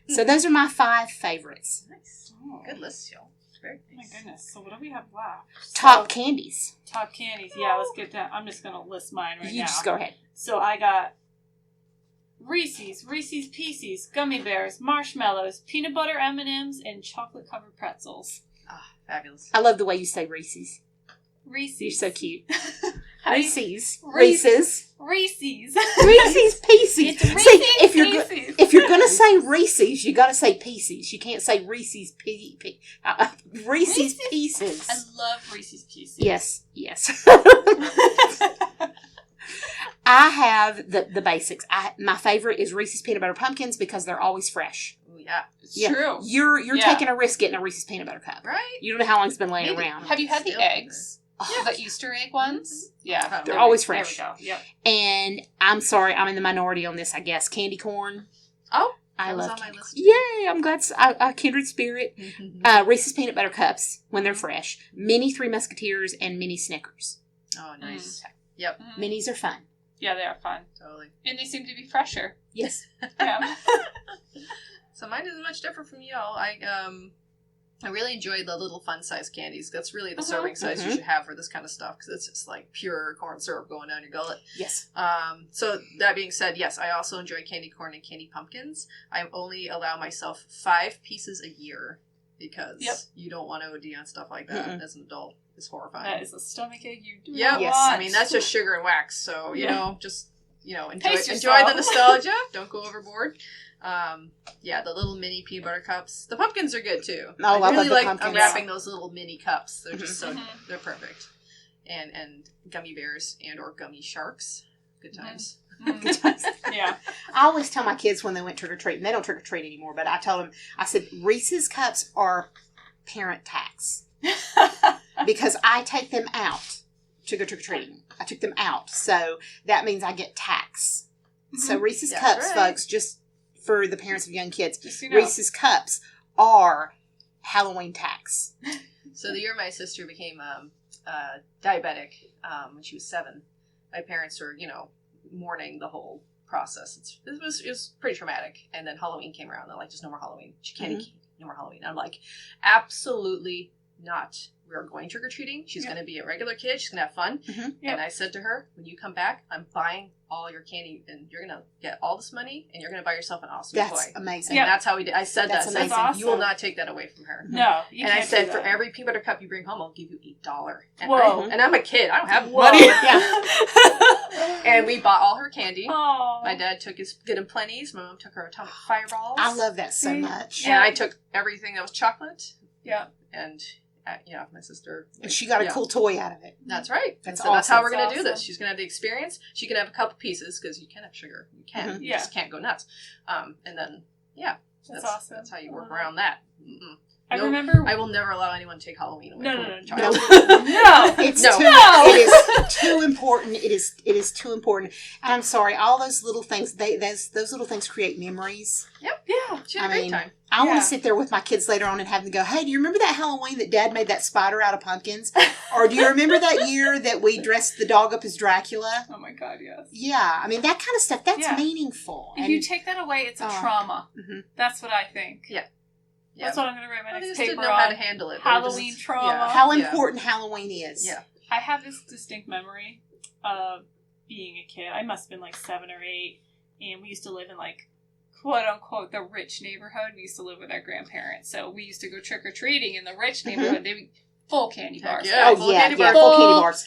So those are my 5 favorites. Nice. Oh. Good list, y'all. Very Oh my nice. goodness. So what do we have left? Top candies. Top candies. Yeah, let's get that. I'm just going to list mine right You now. just go ahead. So I got Reese's Pieces, gummy bears, marshmallows, peanut butter M&Ms, and chocolate-covered pretzels. Ah, fabulous. I love the way you say Reese's. Reese's. You're so cute. How do you- Reese's. Reese's. Reese's. Reese's Pieces. It's Reese's See, if you're Pieces. if you're gonna say Reese's, you gotta say Pieces. You can't say Reese's Reese's Pieces. I love Reese's Pieces. Yes. I have the basics. My favorite is Reese's peanut butter pumpkins because they're always fresh. Ooh, yeah. It's Yeah. true. You're Yeah. taking a risk getting a Reese's peanut butter cup. Right? You don't know how long it's been laying Maybe. around. Have you had the Still. eggs? Oh, The Easter egg ones? Yeah. they're always There we fresh. go. Yep. And I'm sorry, I'm in the minority on this, I guess. Candy corn. Oh, I that was love on my candy list. corn. Yay! I'm glad. A kindred spirit. Reese's peanut butter cups when they're fresh. Mini Three Musketeers and mini Snickers. Oh, nice. Minis are fun. Yeah, they are fun. Totally. And they seem to be fresher. Yes. Yeah. So mine isn't much different from y'all. I really enjoy the little fun size candies. That's really the serving size you should have for this kind of stuff because it's just like pure corn syrup going down your gullet. Yes. So that being said, yes, I also enjoy candy corn and candy pumpkins. I only allow myself 5 pieces a year because you don't want to OD on stuff like that as an adult. It's horrifying. That is a stomach ache you do Yep. not Yes. want. I mean, that's just sugar and wax. So, enjoy Pace the yourself. nostalgia. Don't go overboard. The little mini peanut butter cups. The pumpkins are good too. Oh, I love really the like pumpkins. unwrapping those little mini cups. They're just so Mhm. they're perfect. And gummy bears and or gummy sharks. Good times. Mhm. Yeah. I always tell my kids when they went trick-or-treating, they don't trick-or-treat anymore, but I told them, I said, Reese's cups are parent tax because I take them out to go trick-or-treating. I took them out. So that means I get tax. So Reese's That's cups, right. folks, just for the parents of young kids, Just so you know. Reese's cups are Halloween tax. So the year my sister became diabetic, when she was 7, my parents were, mourning the whole process. It was pretty traumatic. And then Halloween came around. They're like, just no more Halloween. She can't eat, no more Halloween. I'm like, absolutely not. We're going trick-or-treating. She's going to be a regular kid. She's going to have fun. Mm-hmm. And I said to her, when you come back, I'm buying all your candy, and you're going to get all this money, and you're going to buy yourself an awesome toy. That's amazing. And that's how we did. I said That's that. amazing. I said, Awesome. you will not take that away from her. No, And I said, for every peanut butter cup you bring home, I'll give you $8. And, Whoa. and I'm a kid. I don't have Whoa. money. Yeah. And we bought all her candy. Oh. My dad did him plenties. My mom took her atomic fireballs. I love that so much. And I took everything that was chocolate. Yeah. And, my sister. And she got a cool toy out of it. That's right. That's So that's how awesome. we're going to do That's this. She's going to have the experience. She can have a couple pieces because you can have sugar. You can. Mhm. You just can't go nuts. And then, That's awesome. That's how you work around that. Mm-mm. I No, remember. I will never allow anyone to take Halloween away from a No. child. No. It's No. too. No. It is too important. It is too important. And I'm sorry. All those little things. Those little things create memories. Yep. Yeah. She had a great time. I want Yeah. to sit there with my kids later on and have them go, "Hey, do you remember that Halloween that Dad made that spider out of pumpkins? Or do you remember that year that we dressed the dog up as Dracula?" Oh my God, yes. Yeah, I mean that kind of stuff. That's Yeah. meaningful. If you take that away, it's a trauma. Mhm. That's what I think. Yeah. That's what I'm going to write my Well, they next just didn't paper know how on. to handle it. Halloween trauma. how Yeah. important Halloween is. Yeah. I have this distinct memory of being a kid. I must have been like 7 or 8, and we used to live in like quote unquote the rich neighborhood. We used to live with our grandparents, so we used to go trick or treating in the rich neighborhood. They would full candy bars. Yeah. Oh Full yeah, candy yeah, bars. full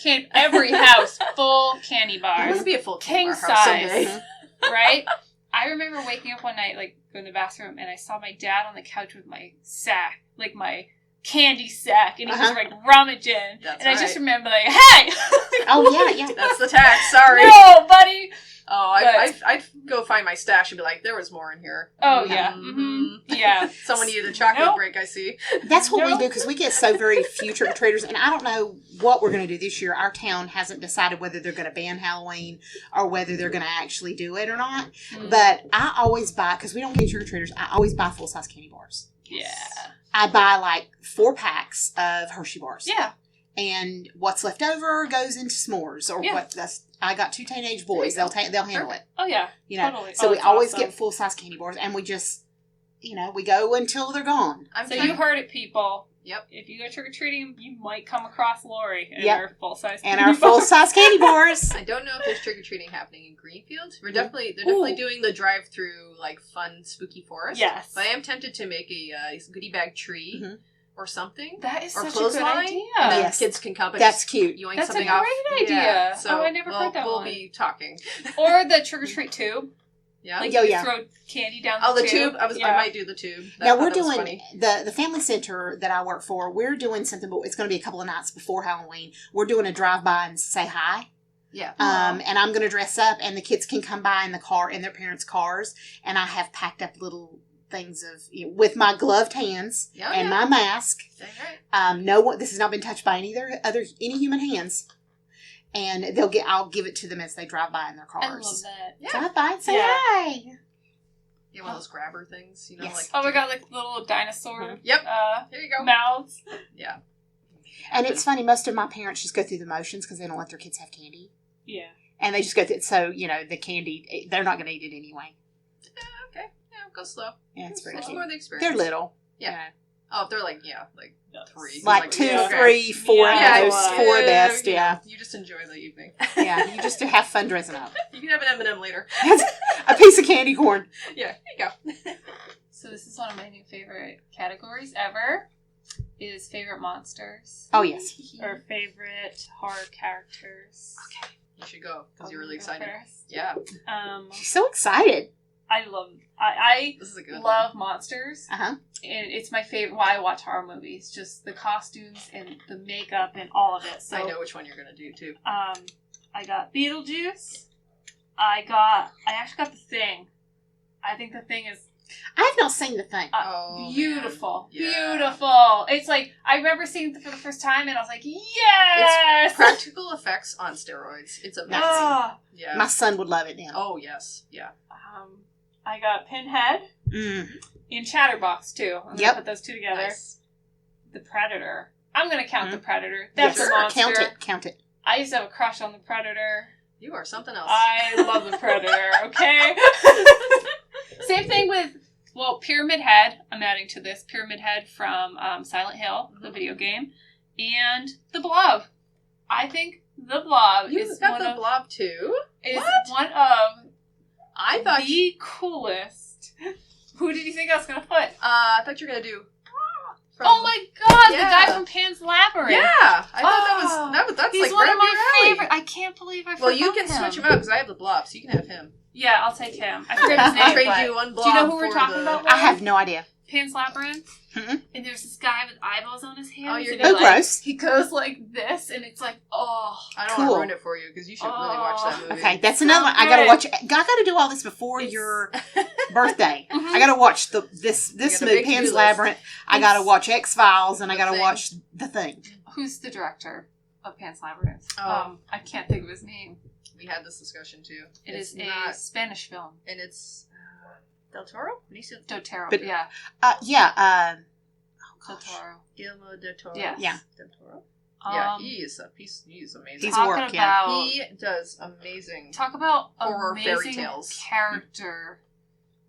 candy bars. Every house full candy It bars. would be a full King candy bar house size. someday. Mhm. Right? I remember waking up one night, like, going to the bathroom, and I saw my dad on the couch with my sack, like my candy sack, and he was, like, rummaging. That's and I just right. remember, like, hey! Oh yeah, yeah. That's the tax. Sorry. No, buddy! Oh, I'd go find my stash and be like, there was more in here. Oh, yeah. Mhm. Mm-hmm. Yeah. Someone needed a chocolate Nope. break, I see. That's what we No. do because we get so very few trick or treaters, and I don't know what we're going to do this year. Our town hasn't decided whether they're going to ban Halloween or whether they're going to actually do it or not. Mm. But I always buy, because we don't get trick or treaters, I always buy full size candy bars. Yeah. I buy like 4 packs of Hershey bars. Yeah. And what's left over goes into s'mores or Yeah. what. I got 2 teenage boys. They'll handle it. Oh, yeah. You know. Totally. So Oh, we that's always awesome. get full size candy bars, and we just, we go until they're gone. So you heard it, people. Yep. If you go trick-or-treating, you might come across Lori and Yep. our full-size And candy our full bars. size candy bars. I don't know if there's trick or treating happening in Greenfield. They're Mhm. definitely doing the drive through like fun spooky forest. Yes. But I am tempted to make a goodie bag tree Mhm. or something. That is Or such a good clothesline. idea. And then Yes. kids can come and That's just cute. yoink That's a something great off. idea. Yeah. So Oh, I never heard that we'll one. be talking. Or the trick-or-treat tube. Yeah. Like Oh, you yeah. throw candy down Oh, the tube. tube. I Yeah. might do the tube. Now we're that was doing funny. the family center that I work for. We're doing something, but it's going to be a couple of nights before Halloween. We're doing a drive by and say hi. Yeah. And I'm going to dress up, and the kids can come by in the car in their parents' cars, and I have packed up little things of with my gloved hands Yeah, and yeah. my mask. Dang right. No one. This has not been touched by any human hands, and I'll give it to them as they drive by in their I love cars. that. Yeah. Drive by and say Yeah. hi. Yeah, one of those grabber things. You know, Yes. like. Oh my god, like little dinosaur Yep. Here you go. mouths. Yeah. And it's funny. Most of my parents just go through the motions because they don't let their kids have candy. Yeah. And they just go through it. So, the candy, they're not going to eat it anyway. Okay. Yeah, go slow. Yeah, it's very It's cute. more the experience. They're little. Yeah. Oh, they're like 3. Like 2, Yeah. 3, 4 Yeah, at most. yeah. 4 best, yeah. You just enjoy the evening. Yeah, you just have fun dressing up. You can have an M&M later. A piece of candy corn. Yeah, here you go. So this is one of my new favorite categories ever. Is favorite monsters. Oh, yes. Or favorite horror characters. Okay. You should go, because you're really Go excited. first. Yeah, She's so excited. I this is a good love monsters. Uh-huh. And it's my favorite. Why I watch horror movies. Just the costumes and the makeup and all of it. So one. I know which one you're going to do, too. I got Beetlejuice. I actually got The Thing. I think The Thing is I have not seen the thing. beautiful. man. Yeah. Beautiful. It's like, I remember seeing it for the first time and I was like, yes! Practical effects on steroids. It's amazing. Ah. Yeah. My son would love it now. Oh, yes. Yeah. I got Pinhead Mm. and Chatterbox too. I'm Yep. gonna put those two together. Nice. The Predator. I'm going to count the Predator. That's Yes, a monster. Count it. I used to have a crush on the Predator. You are something else. I love the Predator, okay? Same thing with, Pyramid Head. I'm adding to this. Pyramid Head from Silent Hill, the video game. And the Blob. I think the Blob You got the Blob too? Is one of I thought the coolest. Who did you think I was going to put? I thought you were gonna do. Oh my god, Yeah. the guy from Pan's Labyrinth. Yeah, I thought that's He's like one right of up my your alley. favorite. I can't believe I forgot Well, you can him. switch him out because I have the Blob, so you can have him. Yeah, I'll take him. I forget his I'll name. trade but you one Blob. do you know who we're for talking the- about? I have no idea. Pan's Labyrinth. Mm-hmm. And there's this guy with eyeballs on his hands. Oh, you're and good. he, Gross. He goes like this, and it's like, oh. I don't want Cool. to ruin it for you because you should really watch that movie. Okay, that's another one. I gotta watch. I gotta do all this before your birthday. Mhm. I gotta watch this gotta movie, make Pan's to-do Labyrinth. I gotta It's- watch X-Files, and I The gotta Thing. watch The Thing. Who's the director of Pan's Labyrinth? Oh. I can't think of his name. We had this discussion too. It is a not, Spanish film. and it's Del Toro. Benicio Dotero. But- yeah. Dotoro. Guillermo del Toro. Yes. Yeah. Del Toro. Yeah, Um, he is amazing. He's talking work, yeah. about He does amazing. talk about Horror fairy amazing tales. character,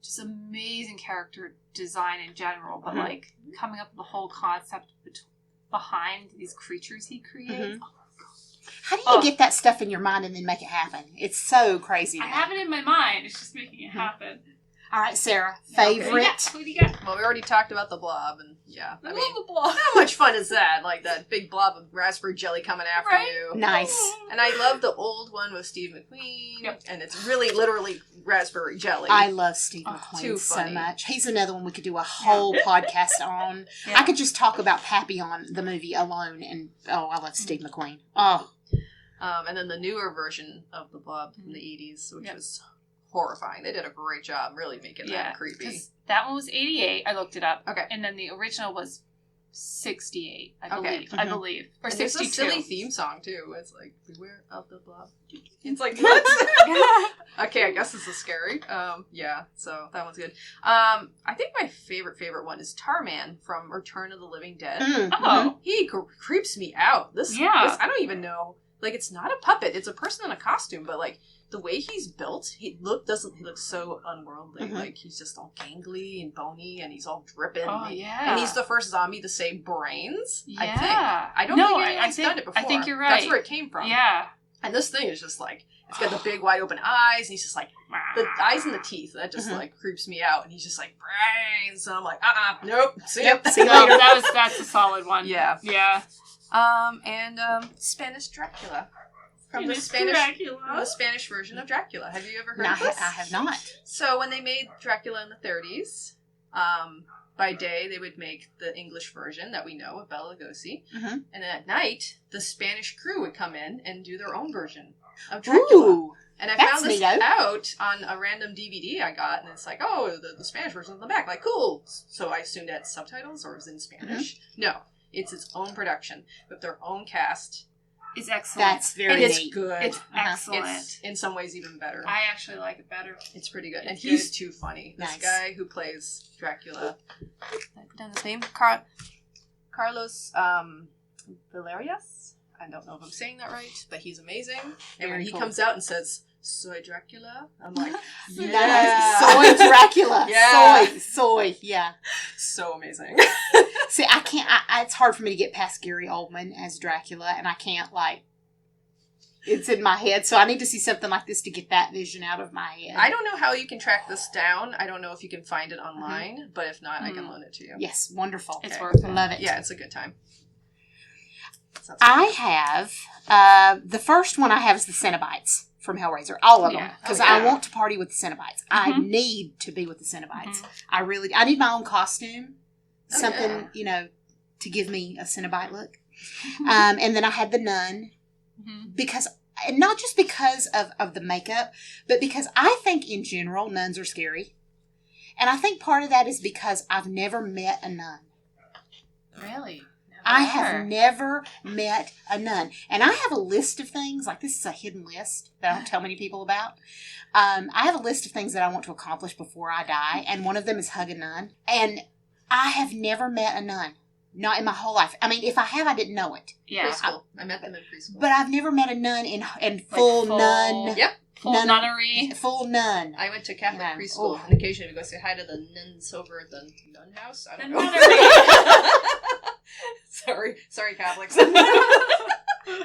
just amazing character design in general, but Mhm. like coming up with the whole concept behind these creatures he creates. Mhm. How do you get that stuff in your mind and then make it happen? It's so crazy. to I me. have it in my mind. It's just making it Mhm. happen. All right, Sarah, Okay. favorite. Who do you got? Well, we already talked about the Blob, and yeah, I I love mean, the blob. how much fun is that? Like that big blob of raspberry jelly coming after Right? you. Nice. And I love the old one with Steve McQueen, Yep. and it's really literally raspberry jelly. I love Steve Oh, McQueen too so funny. much. He's another one we could do a whole podcast on. Yeah. I could just talk about Papillon, the movie alone, and I love Steve McQueen. Oh, And then the newer version of the Blob from the 80s, which Yep. was horrifying. They did a great job really making that creepy. 'cause that one was 88. I looked it up. Okay. And then the original was 68, I Okay. believe. I Mhm. believe. Or And there's a 62. silly theme song too. It's like "Beware of the Blob." It's like what? Okay, I guess this is scary. Yeah, so that one's good. I think my favorite one is Tarman from Return of the Living Dead. Oh. He creeps me out. This I don't even know. Like, it's not a puppet; it's a person in a costume. But like the way he's built, he looks so unworldly. Mhm. Like he's just all gangly and bony, and he's all dripping. Oh, yeah. And he's the first zombie to say brains. Yeah. I think. I don't No, think I anyone's think- done it before. I think you're right. That's where it came from. Yeah. And this thing is just like, it's got the big wide open eyes, and he's just like, the eyes and the teeth, that just Mhm. like creeps me out. And he's just like, brains. And I'm like, nope, see Yep, ya. see you No, later. that's a solid one. Yeah. Yeah. And Spanish Dracula. From the Spanish version of Dracula. Have you ever heard No, of this? I have not. So when they made Dracula in the 30s, by day they would make the English version that we know of Bela Lugosi, Mhm. and then at night the Spanish crew would come in and do their own version of Dracula. Ooh, And I that's found this neato. out on a random DVD I got, and it's like, oh, the Spanish version's in the back. Like, cool. So I assumed it had subtitles or it was in Spanish. No, it's its own production with their own cast. It's excellent. that's very And it's neat. good. It's excellent. It's in some ways even better. I actually like it better. It's pretty good. And It's he's good. too funny. This Nice. guy who plays Dracula. I put down his name. Carlos Valerias. I don't know if I'm saying that right, but he's amazing. And Very when he cool. comes out and says, "Soy Dracula," I'm like, Nice. yeah. Soy Dracula. Yeah. Soy. Yeah. So amazing. See, I can't. It's hard for me to get past Gary Oldman as Dracula, and I can't it's in my head. So I need to see something like this to get that vision out of my head. I don't know how you can track this down. I don't know if you can find it online, but if not, I can loan it to you. Yes, wonderful. It's Okay. worth it. Love it. Yeah, it's a good time. Sounds I good. have the first one I have is the Cenobites from Hellraiser, all of them, Yeah. because Oh, I yeah. want to party with the Cenobites. I Mhm. need to be with the Cenobites. Mhm. I need my own costume, Oh, something yeah. to give me a Cenobite look. And then I had the nun Mhm. because, and not just because of the makeup, but because I think in general nuns are scary, and I think part of that is because I've never met a nun. Really? I have never met a nun. And I have a list of things, like this is a hidden list that I don't tell many people about. I have a list of things that I want to accomplish before I die, and one of them is hug a nun. And I have never met a nun. Not in my whole life. I mean, if I have, I didn't know it. Yeah. Preschool. I met them in preschool. But I've never met a nun in full nun. Yep. Full nunnery. Full nun. I went to Catholic Yeah. preschool, Oh. and occasionally we go say hi to the nuns over at the nun house. I don't The know. nunnery. Sorry, Catholics.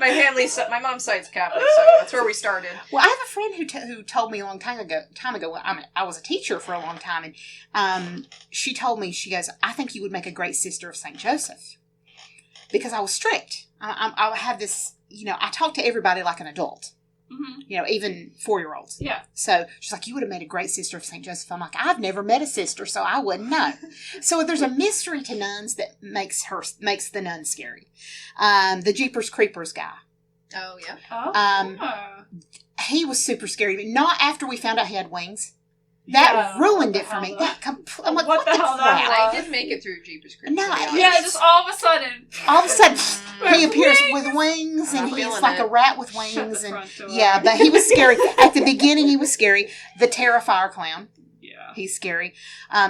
My mom's side's Catholic, so that's where we started. Well, I have a friend who told me a long time ago. I was a teacher for a long time, and she told me, she goes, "I think you would make a great sister of Saint Joseph," because I was strict. I have this, I talk to everybody like an adult. Mm-hmm. Even 4-year-olds. Yeah. So she's like, "You would have made a great sister of St. Joseph." I'm like, "I've never met a sister, so I wouldn't know." So there's a mystery to nuns that makes the nun scary. The Jeepers Creepers guy. Oh, yeah. Oh. He was super scary, but not after we found out he had wings. That ruined it for me. I'm like, what the hell that crap? I did make it through Jeepers Creepers. No, to be honest. Yeah, just all of a sudden. All of a sudden, he With appears wings. with wings, I'm and not he's feeling like it. a rat with Shut wings. the And front door. yeah, but he was scary. At the beginning, he was scary. The Terrifier clown, Yeah. he's scary.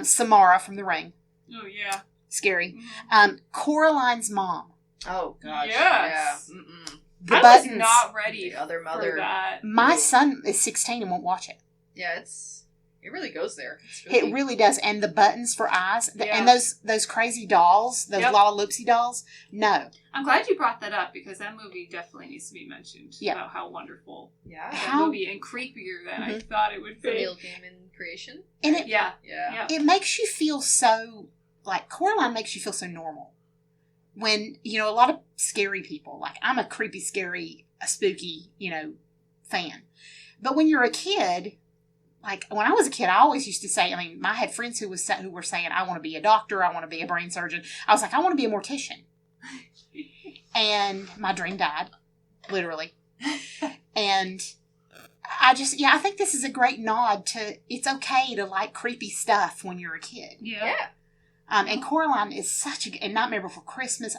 Samara from The Ring, Oh, yeah. scary. Mm-hmm. Coraline's mom, Oh, gosh. Yes. Yeah. Mm-mm. the I buttons. was not ready The other for mother. that. My Ooh. son is 16 and won't watch it. Yeah, it really goes there. It's spooky. It really does. And the buttons for eyes, Yeah. and those crazy dolls, those Yep. Lollaloopsy dolls. No, I'm glad you brought that up because that movie definitely needs to be mentioned. Yeah. About how wonderful Yeah. that How- movie and creepier than I Mhm. thought it would The be. Neil Gaiman creation. and it Yeah. Yeah. Yeah. it makes you feel so, like, Coraline makes you feel so normal. When, a lot of scary people, like, I'm a creepy, scary, spooky, fan. But when you're a kid, like, when I was a kid, I always used to say, I had friends who were saying, "I want to be a doctor, I want to be a brain surgeon." I was like, "I want to be a mortician." And my dream died, literally. And I think this is a great nod to, it's okay to like creepy stuff when you're a kid. Yeah. And Coraline is and Nightmare Before Christmas.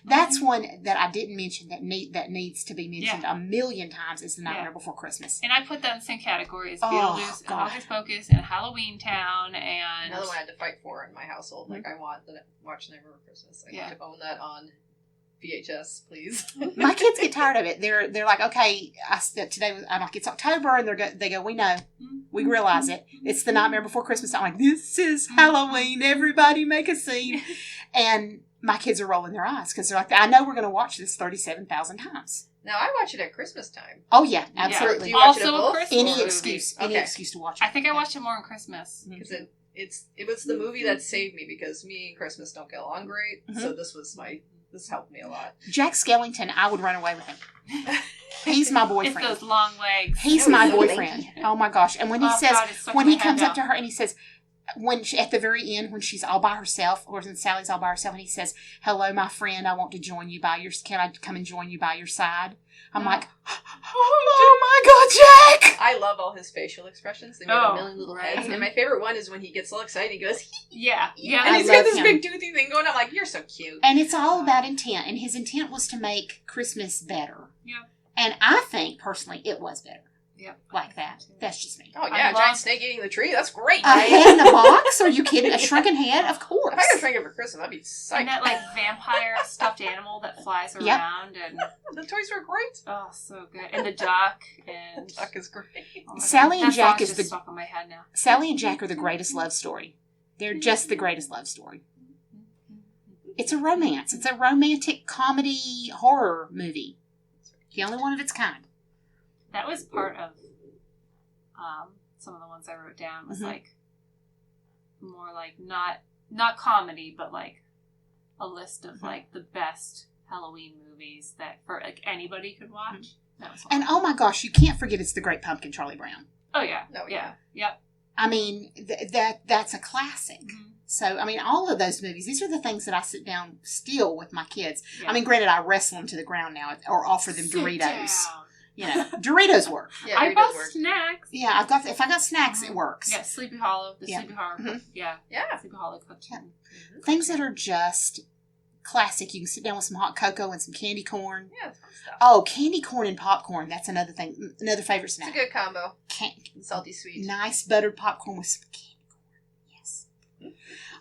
That's one that I didn't mention that needs to be mentioned a million times is the Nightmare Before Christmas. And I put that in the same category as Oh, Beetlejuice and God. Hocus Pocus and Halloween Town and Another one I had to fight for in my household. Like, I want to watch Nightmare Before Christmas. I want to own that on VHS, please. My kids get tired of it. They're like, "Okay, I'm like, it's October," and they go, "We know, we realize it. It's the Nightmare Before Christmas." I'm like, "This is Halloween. Everybody make a scene." And my kids are rolling their eyes because they're like, "I know we're going to watch this 37,000 times." Now, I watch it at Christmas time. Oh yeah, Do absolutely. you watch it at Also a both? Christmas Any movie. excuse to watch it. I think I watched it more on Christmas. Because it was the movie that saved me because me and Christmas don't get along great. Mhm. So this helped me a lot. Jack Skellington, I would run away with him. He's my It's boyfriend. those long legs. He's my boyfriend. Oh my gosh! And when he says, God, it's stuck when in he my head comes up now. to her and he says, at the very end when she's all by herself, or when Sally's all by herself, and he says, "Hello, my friend. I want to join you Can I come and join you by your side?" I'm like, "Oh my God, Jack!" I love all his facial expressions. They made a million little right. heads. And my favorite one is when he gets so excited, he goes, Yeah. and I he's got love this him. big toothy thing going. I'm like, you're so cute. And it's all about intent. And his intent was to make Christmas better. Yeah. And I think personally, it was better. Yep. Like that. That's just me. Oh yeah, I giant love- snake eating the tree. That's great. A head in a box? Are you kidding? A shrunken head? Of course. If I could drink it for Christmas, I'd be psyched. And that like vampire stuffed animal that flies Yep. around and The toys were great. oh, so good. And the duck and Duck is great. oh my Sally God. and That Jack song's is just stuck on my head now. Sally and Jack are the greatest love story. They're just the greatest love story. It's a romance. It's a romantic comedy horror movie. The only one of its kind. That was part of some of the ones I wrote down was Mhm. like more like not comedy, but like a list of like the best Halloween movies that for like anybody could watch. That was one. And oh my gosh, you can't forget It's the Great Pumpkin, Charlie Brown. Oh yeah, No, yeah, yep. I mean, that's a classic. Mhm. So, I mean, all of those movies, these are the things that I sit down still with my kids. Yeah. I mean, granted, I wrestle them to the ground now or offer them Sit Doritos. down. You know, Doritos work. Yeah, I Doritos bought works. snacks. Yeah, if I got snacks, it works. Yeah, Sleepy Hollow. The Yeah. Sleepy Hollow. Mhm. Yeah, Yeah. Sleepy Hollow cookie. Yeah. Things that are just classic. You can sit down with some hot cocoa and some candy corn. Yeah, it's fun stuff. Oh, candy corn and popcorn. That's another thing. Another favorite It's a snack. good combo. Salty, Nice sweet. buttered popcorn with some candy corn. Yes.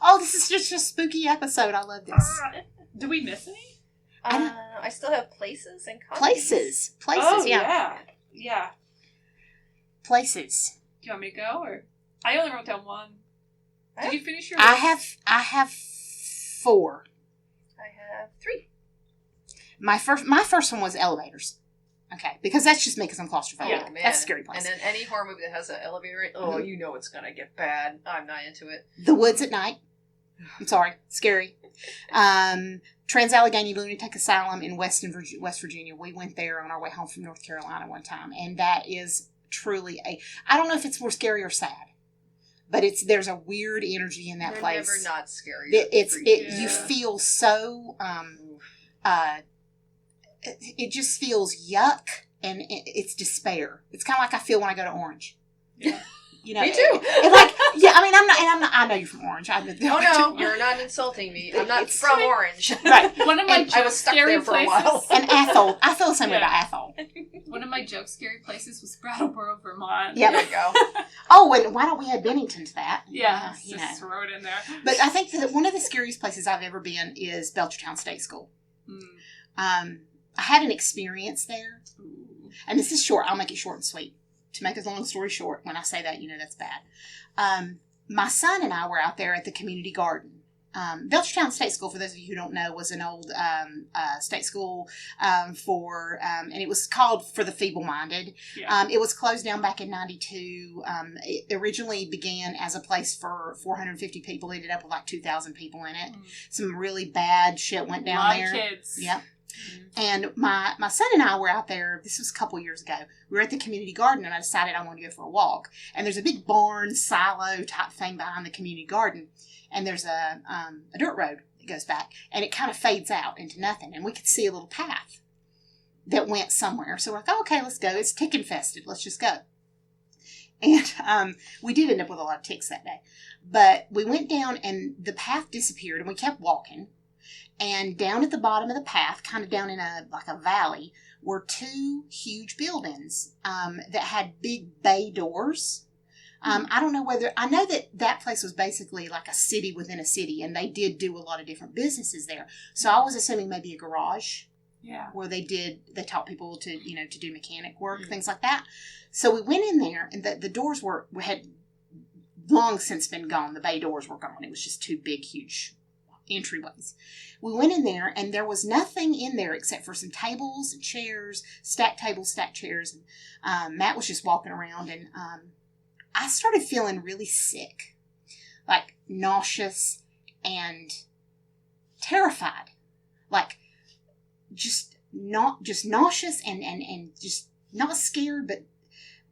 Oh, this is just a spooky episode. I love this. Did we miss any? I still have places and Places. Oh, Yeah. Yeah. Places. Do you want me to go, or I only wrote down one. Did you finish your? I have 4. I have 3. My first one was elevators. Okay, because that's just me because I'm claustrophobic. Oh, man. That's a scary place. And then any horror movie that has an elevator, you know it's gonna get bad. I'm not into it. The Woods at Night. I'm sorry, scary. Trans-Allegheny Lunatic Asylum in West Virginia. We went there on our way home from North Carolina one time, and that is truly I don't know if it's more scary or sad, but there's a weird energy in that place. Never not scary. You feel so it just feels yuck, and it's despair. It's kind of like I feel when I go to Orange. Yeah. You know, me too. I'm not. I know you're from Orange. Oh no, you're not insulting me. I'm not from Orange. Right. One of my I was stuck scary there for a while. places. And Athol. I feel the same way about Athol. One of my joke scary places was Brattleboro, Vermont. Yep. There you go. Oh, and why don't we add Bennington to that? Yeah, You just know. throw it in there. But I think that one of the scariest places I've ever been is Belchertown State School. I had an experience there, and this is short. I'll make it short and sweet. To make a long story short, when I say that, you know that's bad. My son and I were out there at the community garden. Belchertown State School, for those of you who don't know, was an old state school and it was called for the feeble-minded. Yeah. It was closed down back in 92. It originally began as a place for 450 people. It ended up with like 2,000 people in it. Some really bad shit went down there. A lot of kids. Yep. And my son and I were out there, this was a couple years ago. We were at the community garden, and I decided I wanted to go for a walk. And there's a big barn, silo type thing behind the community garden. And there's a dirt road that goes back, and it kind of fades out into nothing. And we could see a little path that went somewhere. So we're like, oh, okay, let's go. It's tick infested. Let's just go. And we did end up with a lot of ticks that day. But we went down, and the path disappeared, and we kept walking. And down at the bottom of the path, kind of down in a valley, were 2 huge buildings that had big bay doors. I don't know I know that place was basically like a city within a city, and they did do a lot of different businesses there. So I was assuming maybe a garage. Yeah. Where they taught people to do mechanic work, things like that. So we went in there, and the doors had long since been gone. The bay doors were gone. It was just 2 big, huge entryways. We went in there, and there was nothing in there except for some tables and chairs, stacked tables, stacked chairs. And Matt was just walking around, and I started feeling really sick, like nauseous and terrified, like just nauseous and just not scared, but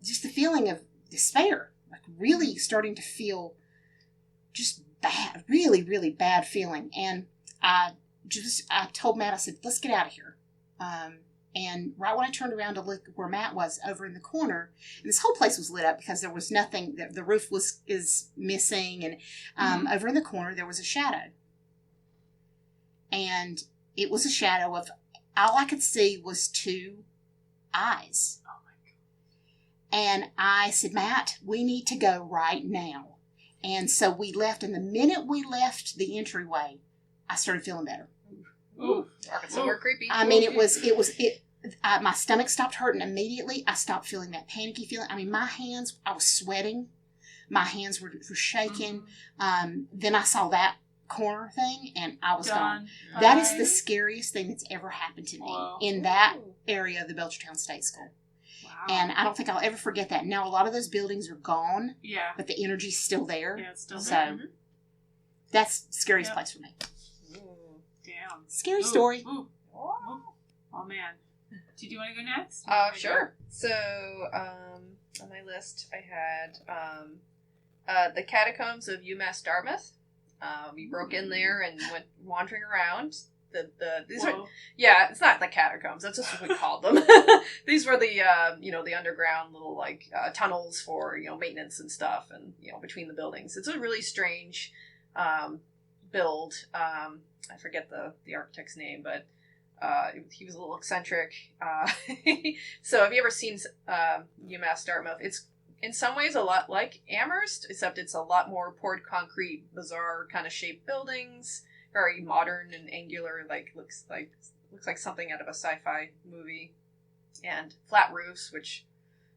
just the feeling of despair, like really starting to feel just bad, really, really bad feeling. And I told Matt, I said, let's get out of here. And right when I turned around to look where Matt was, over in the corner, and this whole place was lit up because there was nothing, the roof is missing, and over in the corner there was a shadow. And it was a shadow of, all I could see was 2 eyes. Oh my God. And I said, Matt, we need to go right now. And so we left, and the minute we left the entryway, I started feeling better. Ooh. Somewhere creepy. I mean, my stomach stopped hurting immediately. I stopped feeling that panicky feeling. I mean, I was sweating. My hands were shaking. Then I saw that corner thing, and I was gone. That is the scariest thing that's ever happened to me in that area of the Belchertown State School. Wow. And I don't think I'll ever forget that. Now, a lot of those buildings are gone. Yeah. But the energy's still there. Yeah, it's still So there. that's the scariest place for me. Damn. Scary story. Ooh. Oh man. Did you want to go next? Sure. So, on my list, I had the catacombs of UMass Dartmouth. We broke in there and went wandering around. These are, it's not the catacombs. That's just what we called them. These were the the underground little tunnels for maintenance and stuff, and between the buildings. It's a really strange build. I forget the architect's name, but he was a little eccentric. So have you ever seen UMass Dartmouth? It's in some ways a lot like Amherst, except it's a lot more poured concrete, bizarre kind of shaped buildings. very modern and angular, like looks like something out of a sci-fi movie, and flat roofs, which.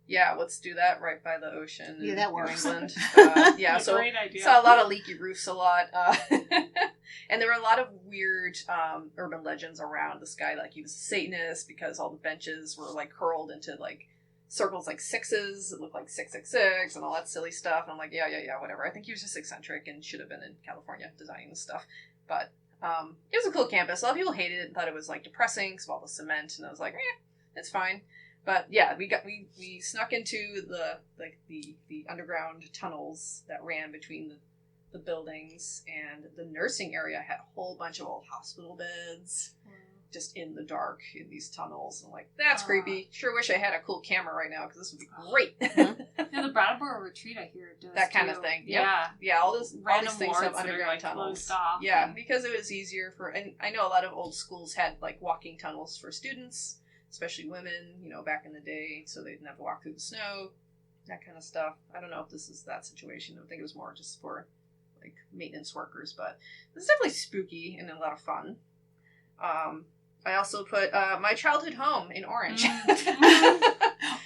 Yeah, let's do that right by the ocean. Yeah, that works. New England. So great idea. saw a lot of leaky roofs a lot. And there were a lot of weird urban legends around this guy. Like, he was a Satanist because all the benches were, like, curled into, like, circles like sixes. It looked like 666 and all that silly stuff. And I'm like, yeah, whatever. I think he was just eccentric and should have been in California designing this stuff. But it was a cool campus. A lot of people hated it and thought it was, like, depressing because of all the cement. And I was like, it's fine. But yeah, we snuck into the underground tunnels that ran between the buildings, and the nursing area had a whole bunch of old hospital beds just in the dark in these tunnels. I'm like, that's creepy. Sure wish I had a cool camera right now because this would be great. The Brattleboro Retreat, I hear, does that kind too. of thing. Yeah. Yeah, all these things have wards that are, underground like, tunnels. closed off. Yeah, because it was easier and I know a lot of old schools had like walking tunnels for students, especially women, back in the day, so they didn't have to walk through the snow, that kind of stuff. I don't know if this is that situation. I think it was more just for, like, maintenance workers, but it's definitely spooky and a lot of fun. I also put my childhood home in Orange.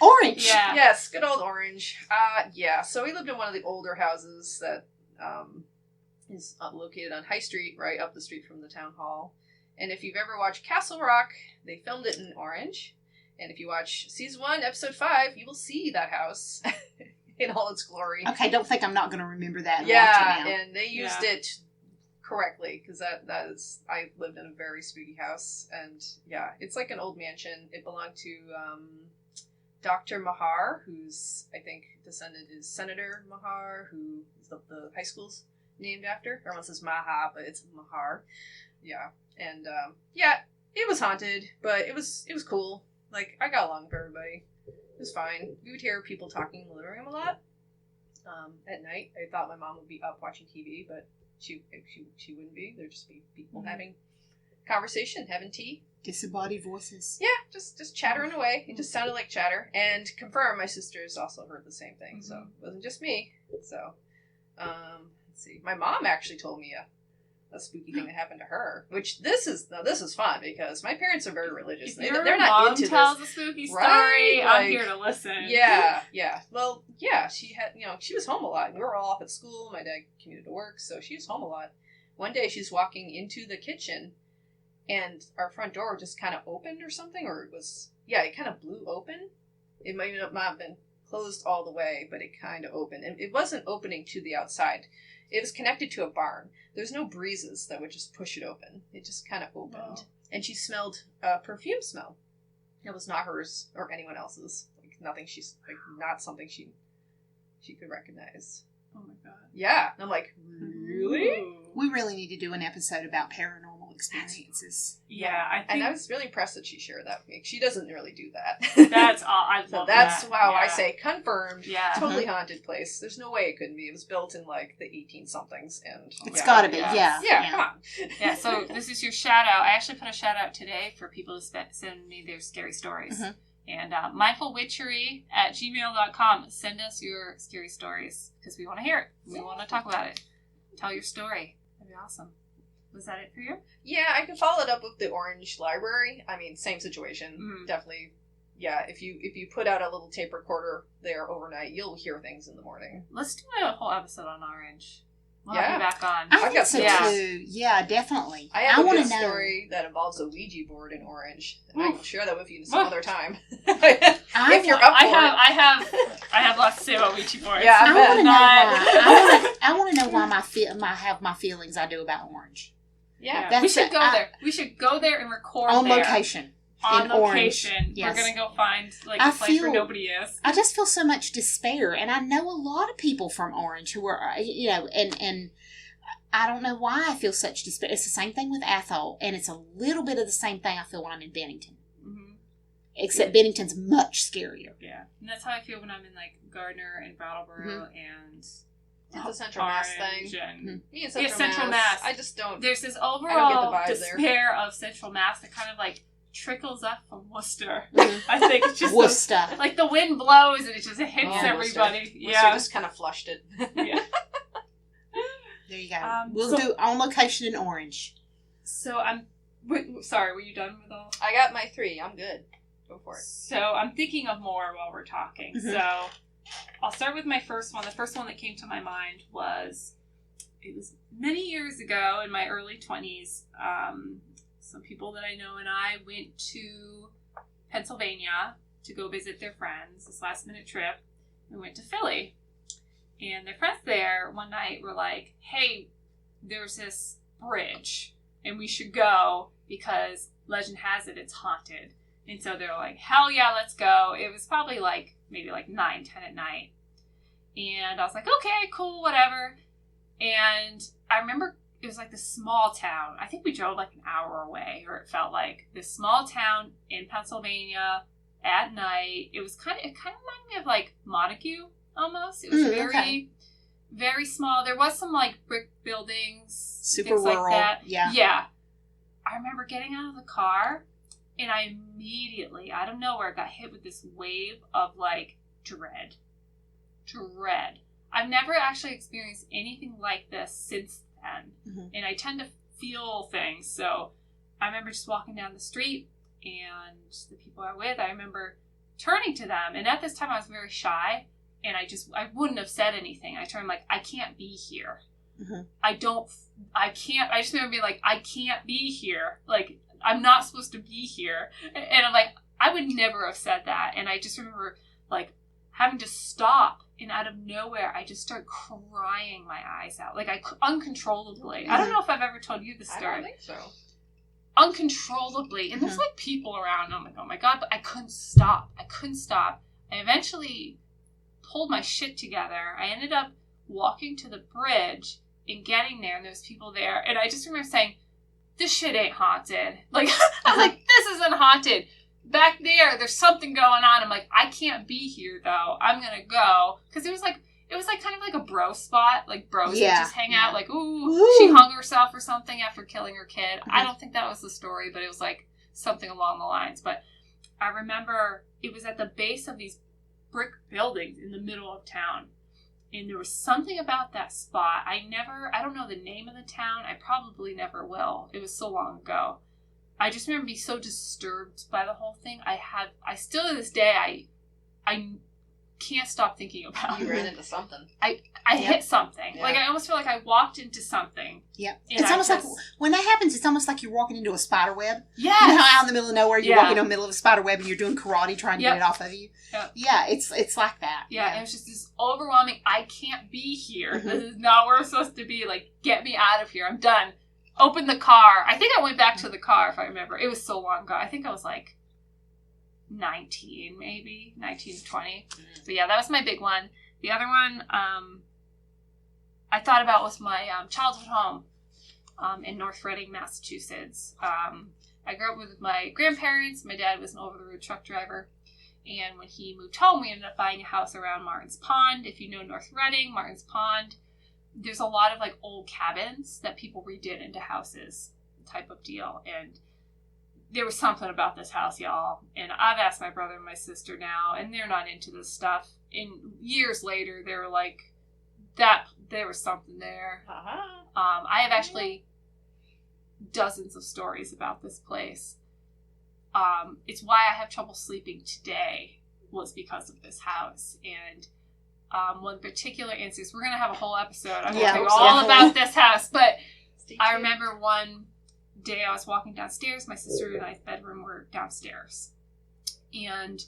Orange! Yeah. Yes, good old Orange. So we lived in one of the older houses that is located on High Street, right up the street from the town hall. And if you've ever watched Castle Rock, they filmed it in Orange. And if you watch Season 1, Episode 5, you will see that house in all its glory. Okay, don't think I'm not going to remember that and watch it now. And they used it correctly, because that is... I lived in a very spooky house, and yeah, it's like an old mansion. It belonged to Dr. Mahar, who's, I think, descended is Senator Mahar, who is the high school's named after. Everyone says Maha, but it's Mahar. Yeah. And, it was haunted, but it was cool. Like, I got along with everybody. It was fine. We would hear people talking in the living room a lot. At night, I thought my mom would be up watching TV, but she wouldn't be. There'd just be people having conversation, having tea. Disembodied voices. Yeah, just chattering away. It just sounded like chatter. And confirm, my sisters also heard the same thing, so it wasn't just me. So, let's see. My mom actually told me a spooky thing that happened to her, which this is fun because my parents are very religious. If your they're not mom into tells this. a spooky story, Right? I'm Like, here to listen. Yeah. Well, yeah, she had, she was home a lot. We were all off at school. My dad commuted to work, so she was home a lot. One day she's walking into the kitchen and our front door just kind of opened or something, or it kind of blew open. It might not have been closed all the way, but it kind of opened. And it wasn't opening to the outside. It was connected to a barn. There's no breezes that would just push it open. It just kind of opened. Wow. And she smelled a perfume smell. It was not hers or anyone else's. Like, nothing not something she could recognize. Oh my god. Yeah. And I'm like, really? Ooh. We really need to do an episode about paranormal experiences. Yeah, I think And I was really impressed that she shared that with me. She doesn't really do that. that's all. I love So that's that. how I Yeah. say confirmed. Yeah. Totally haunted place. There's no way it couldn't be. It was built in like the 18-somethings, and It's gotta be, yeah. Yeah, come on. Yeah, so this is your shout out. I actually put a shout out today for people to send me their scary stories. Mhm. And mindfulwitchery@gmail.com. Send us your scary stories because we want to hear it. We want to talk about it. Tell your story. That'd be awesome. Was that it for you? Yeah, I can follow it up with the Orange Library. I mean, same situation. Mhm. Definitely. Yeah, if you put out a little tape recorder there overnight, you'll hear things in the morning. Let's do a whole episode on Orange. We'll Yeah. have you back on. I I've think got so stories. too. Yeah, definitely. I have a want good to know. story that involves a Ouija board in Orange, and I Oof. can share that with you some Oof. other time. I if you're want- up for I have lots to say about Ouija boards. Yeah, I want to know Not- why. I want to know why I have my feelings I do about Orange yeah. That's we should it. go there. We should go there and record on there. location. On in location. Orange. Yes. We're gonna go find like I a place where feel- nobody is. I just feel so much despair, and I know a lot of people from Orange who are, and I don't know why I feel such despair. It's the same thing with Athol, and it's a little bit of the same thing I feel when I'm in Bennington. Mm-hmm. Except Bennington's much scarier. Yeah, and that's how I feel when I'm in like Gardner and Brattleboro and Did the Central Mass Orange thing. and Me and Yeah, Central Mass. I just don't. there's this I don't overall get the vibe there. despair of Central Mass that kind of like trickles up from Worcester. Mhm. I think it's just Worcester. like the wind blows and it just hits Oh, everybody. Worcester Yeah. just kind of flushed it. Yeah. There you go. So- We'll do on location in Orange. So sorry, were you done with all? I got my 3. I'm good. Go for it. So I'm thinking of more while we're talking. Mhm. So I'll start with my first one. The first one that came to my mind was, it was many years ago in my early 20s. Some people that I know and I went to Pennsylvania to go visit their friends, this last minute trip. We went to Philly. And their friends there one night were like, hey, there's this bridge and we should go because legend has it it's haunted. And so they were like, hell yeah, let's go. It was probably maybe 9, 10 at night. And I was like, okay, cool, whatever. And I remember it was like this small town. I think we drove like an hour away, or it felt like this small town in Pennsylvania at night. It kind of reminded me of like Montague almost. It was very, very small. There was some like brick buildings, Super things rural. like that. Yeah. Yeah. I remember getting out of the car and I immediately, out of nowhere, got hit with this wave of like dread. I've never actually experienced anything like this since then. Mm-hmm. And I tend to feel things. So I remember just walking down the street and the people I was with, I remember turning to them. And at this time I was very shy and I wouldn't have said anything. I turned like, I can't be here. Mm-hmm. I just remember being like, I can't be here. Like, I'm not supposed to be here. And I'm like, I would never have said that. And I just remember like having to stop, and out of nowhere, I just start crying my eyes out. Like uncontrollably. Mm-hmm. I don't know if I've ever told you this story. I don't think so. Uncontrollably. And there's like people around. And I'm like, oh my God, but I couldn't stop. I eventually pulled my shit together. I ended up walking to the bridge and getting there, and there's people there. And I just remember saying, this shit ain't haunted. Like, I was like, this isn't haunted. Back there's something going on. I'm like, I can't be here though. I'm gonna go. Because it was like kind of like a bro spot. Like bros would just hang out. Like, ooh, she hung herself or something after killing her kid. I don't think that was the story, but it was like something along the lines. But I remember it was at the base of these brick buildings in the middle of town. And there was something about that spot. I don't know the name of the town. I probably never will. It was so long ago. I just remember being so disturbed by the whole thing. I still to this day, I can't stop thinking about it. You ran into something. I hit something. Yeah. Like, I almost feel like I walked into something. Yeah. It's almost like, when that happens, it's almost like you're walking into a spider web. Yes. You know how out in the middle of nowhere, you're walking in the middle of a spider web and you're doing karate trying to get it off of you? Yep. Yeah, it's like that. Yeah, it was just this overwhelming, I can't be here. Mm-hmm. This is not where I'm supposed to be. Like, get me out of here. I'm done. Open the car. I think I went back to the car, if I remember. It was so long ago. I think I was like 19, maybe. 19, 20. So yeah, that was my big one. The other one I thought about was my childhood home in North Reading, Massachusetts. I grew up with my grandparents. My dad was an over-the-road truck driver. And when he moved home, we ended up buying a house around Martin's Pond. If you know North Reading, Martin's Pond, there's a lot of like old cabins that people redid into houses type of deal. And there was something about this house, y'all. And I've asked my brother and my sister now, and they're not into this stuff. And years later, they were like, there was something there. Uh-huh. I have actually dozens of stories about this place. It's why I have trouble sleeping today was because of this house. And one particular instance, we're going to have a whole episode. I'm going to tell you all about this house. But I remember one day I was walking downstairs. My sister and I's bedroom were downstairs. And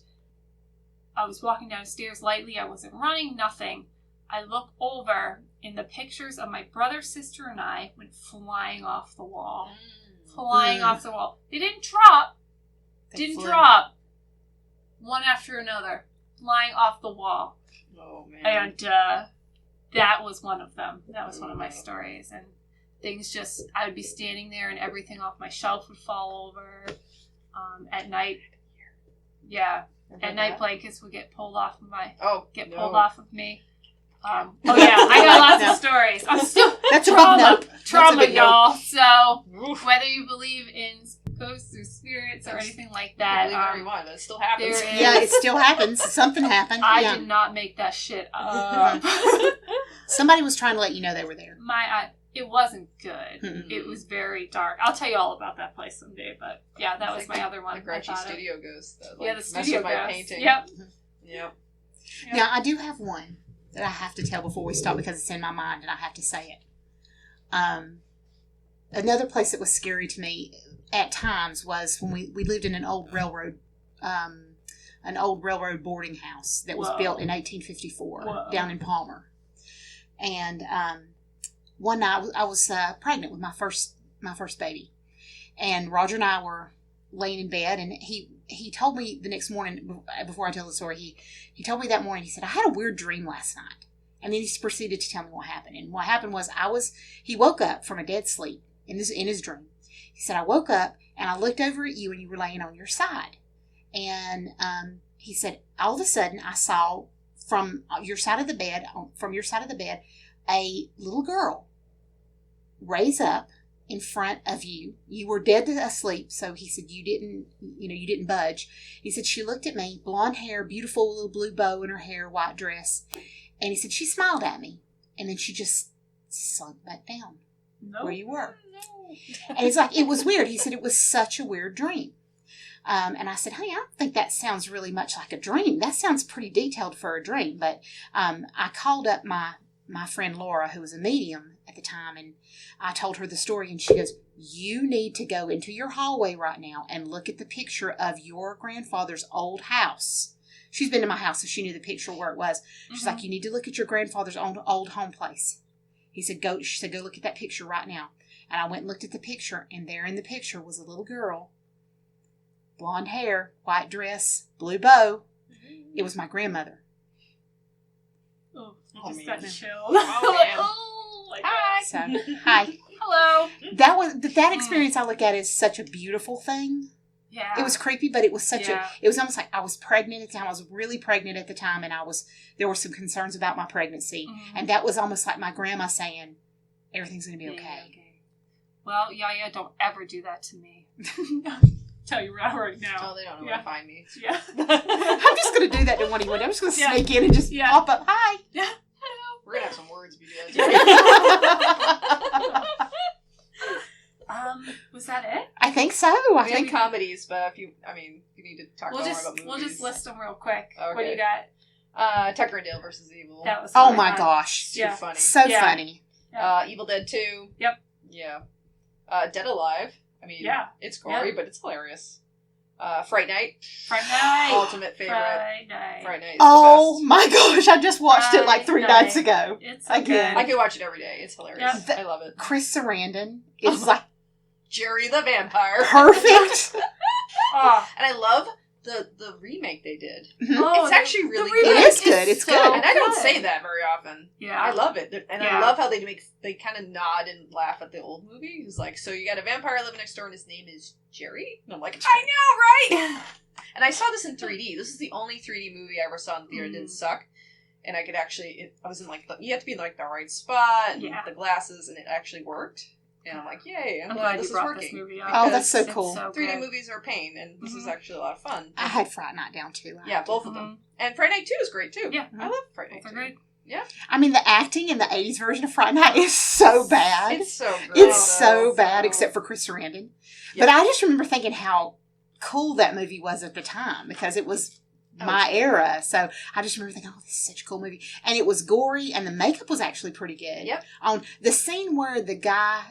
I was walking downstairs lightly. I wasn't running, nothing. I look over, and the pictures of my brother, sister, and I went flying off the wall. Flying off the wall. They didn't drop. Drop. One after another. Flying off the wall. Oh, man. And that was one of them. That was one of my stories. And things just, I would be standing there and everything off my shelf would fall over. At night, at night blankets would get pulled off of pulled off of me. I got lots of stories. I'm still That's trauma, a big note. y'all. So whether you believe in ghosts or spirits or That's- anything like You that. can believe whatever you want, but it still happens. there is- Yeah, it still happens. Something happened. I Yeah. did not make that shit up. Somebody was trying to let you know they were there. It wasn't good. Mm-mm. It was very dark. I'll tell you all about that place someday. But yeah, that was my other one. The grouchy I thought of. studio ghost. That, Yeah, the messed studio with my ghost. painting. Yep. Yep. Yeah. Now, I do have one that I have to tell before we start because it's in my mind and I have to say it. Another place that was scary to me at times was when we lived in an old railroad boarding house that was Whoa. built in 1854 Whoa. down in Palmer. And one night I was pregnant with my first baby, and Roger and I were laying in bed, and he told me the next morning, before I tell the story, he told me that morning, he said, I had a weird dream last night. And then he proceeded to tell me what happened. And what happened was he woke up from a dead sleep in his dream. He said, I woke up and I looked over at you and you were laying on your side. And he said, all of a sudden I saw from your side of the bed, a little girl raise up in front of you. You were dead asleep, so he said you didn't budge. He said she looked at me, blonde hair, beautiful little blue bow in her hair, white dress, and he said she smiled at me, and then she just sunk back down where you were. No. And it's like, it was weird. He said it was such a weird dream. And I said, honey, I don't think that sounds really much like a dream. That sounds pretty detailed for a dream. But I called up my friend Laura, who was a medium at the time, and I told her the story, and she goes, you need to go into your hallway right now and look at the picture of your grandfather's old house. She's been to my house, so she knew the picture where it was. She's like, you need to look at your grandfather's old home place. She said, go look at that picture right now. And I went and looked at the picture, and there in the picture was a little girl, blonde hair, white dress, blue bow. It was my grandmother. Oh, Oh, just man. got chills. Oh, man. Oh, my Hi. So, hi. Hello. That experience I look at as such a beautiful thing. Yeah. It was creepy, but it was Yeah. it was almost like I was pregnant at the time. I was really pregnant at the time, and there were some concerns about my pregnancy. Mhm. And that was almost like my grandma saying, everything's going to be Yeah, okay. Well, Yaya, don't ever do that to me. Tell you right now. Oh, they don't know where Yeah. to find me. Yeah. I'm just going to do that to one of you. I'm just going to Yeah. sneak in and just Yeah. pop up. Hi. Yeah. We're gonna have some words if you do Yeah. that. Was that it? I think so. I We think have comedies, but if you need to talk We'll more just about movies. we'll just list them real quick. What do Okay. you got? Tucker and Dale versus Evil. That was Oh really my fun. gosh. Too Yeah. funny. So Yeah. funny. Evil Dead 2. Yep. Yeah. Dead Alive. I mean, Yeah. it's gory, Yeah. but it's hilarious. Fright Night. Friday night. Ultimate favorite. Friday night. Fright Night is Oh the my gosh. I just watched it like 3 Friday nights ago. It's Again. best. I okay. could watch it every day. It's hilarious. Yeah. I love it. Chris Sarandon is like Jerry the Vampire. perfect. Oh, And I love the remake they did. oh, It's actually the really remake good. It is good. It's so good. And I don't good. say that very often. Yeah. I love it. And Yeah. I love how they kind of nod and laugh at the old movie. It's like, so you got a vampire living next door and his name is Jerry? And I'm like, I know, right? And I saw this in 3D. This is the only 3D movie I ever saw in the theater. It didn't suck. And I could actually, I was in like, you have to be in like the right spot and Yeah. the glasses, and it actually worked. And I'm like, yay, I'm I'm glad glad this you is brought working. this movie up. Oh, that's so It's cool. 3D good. movies are pain, and this is Mhm. actually a lot of fun. I had Fright Night down too. Yeah, both of them. And Friday Night 2 is great too. Yeah. I love Friday Night Both 2. are great. I mean, the acting in the 80s version of Fright Night is so bad. It's so good. It's so bad, So- except for Chris Sarandon. Yeah. But I just remember thinking how cool that movie was at the time because it was my era. So I just remember thinking, oh, this is such a cool movie. And it was gory, and the makeup was actually pretty good. Yep. On the scene where the guy,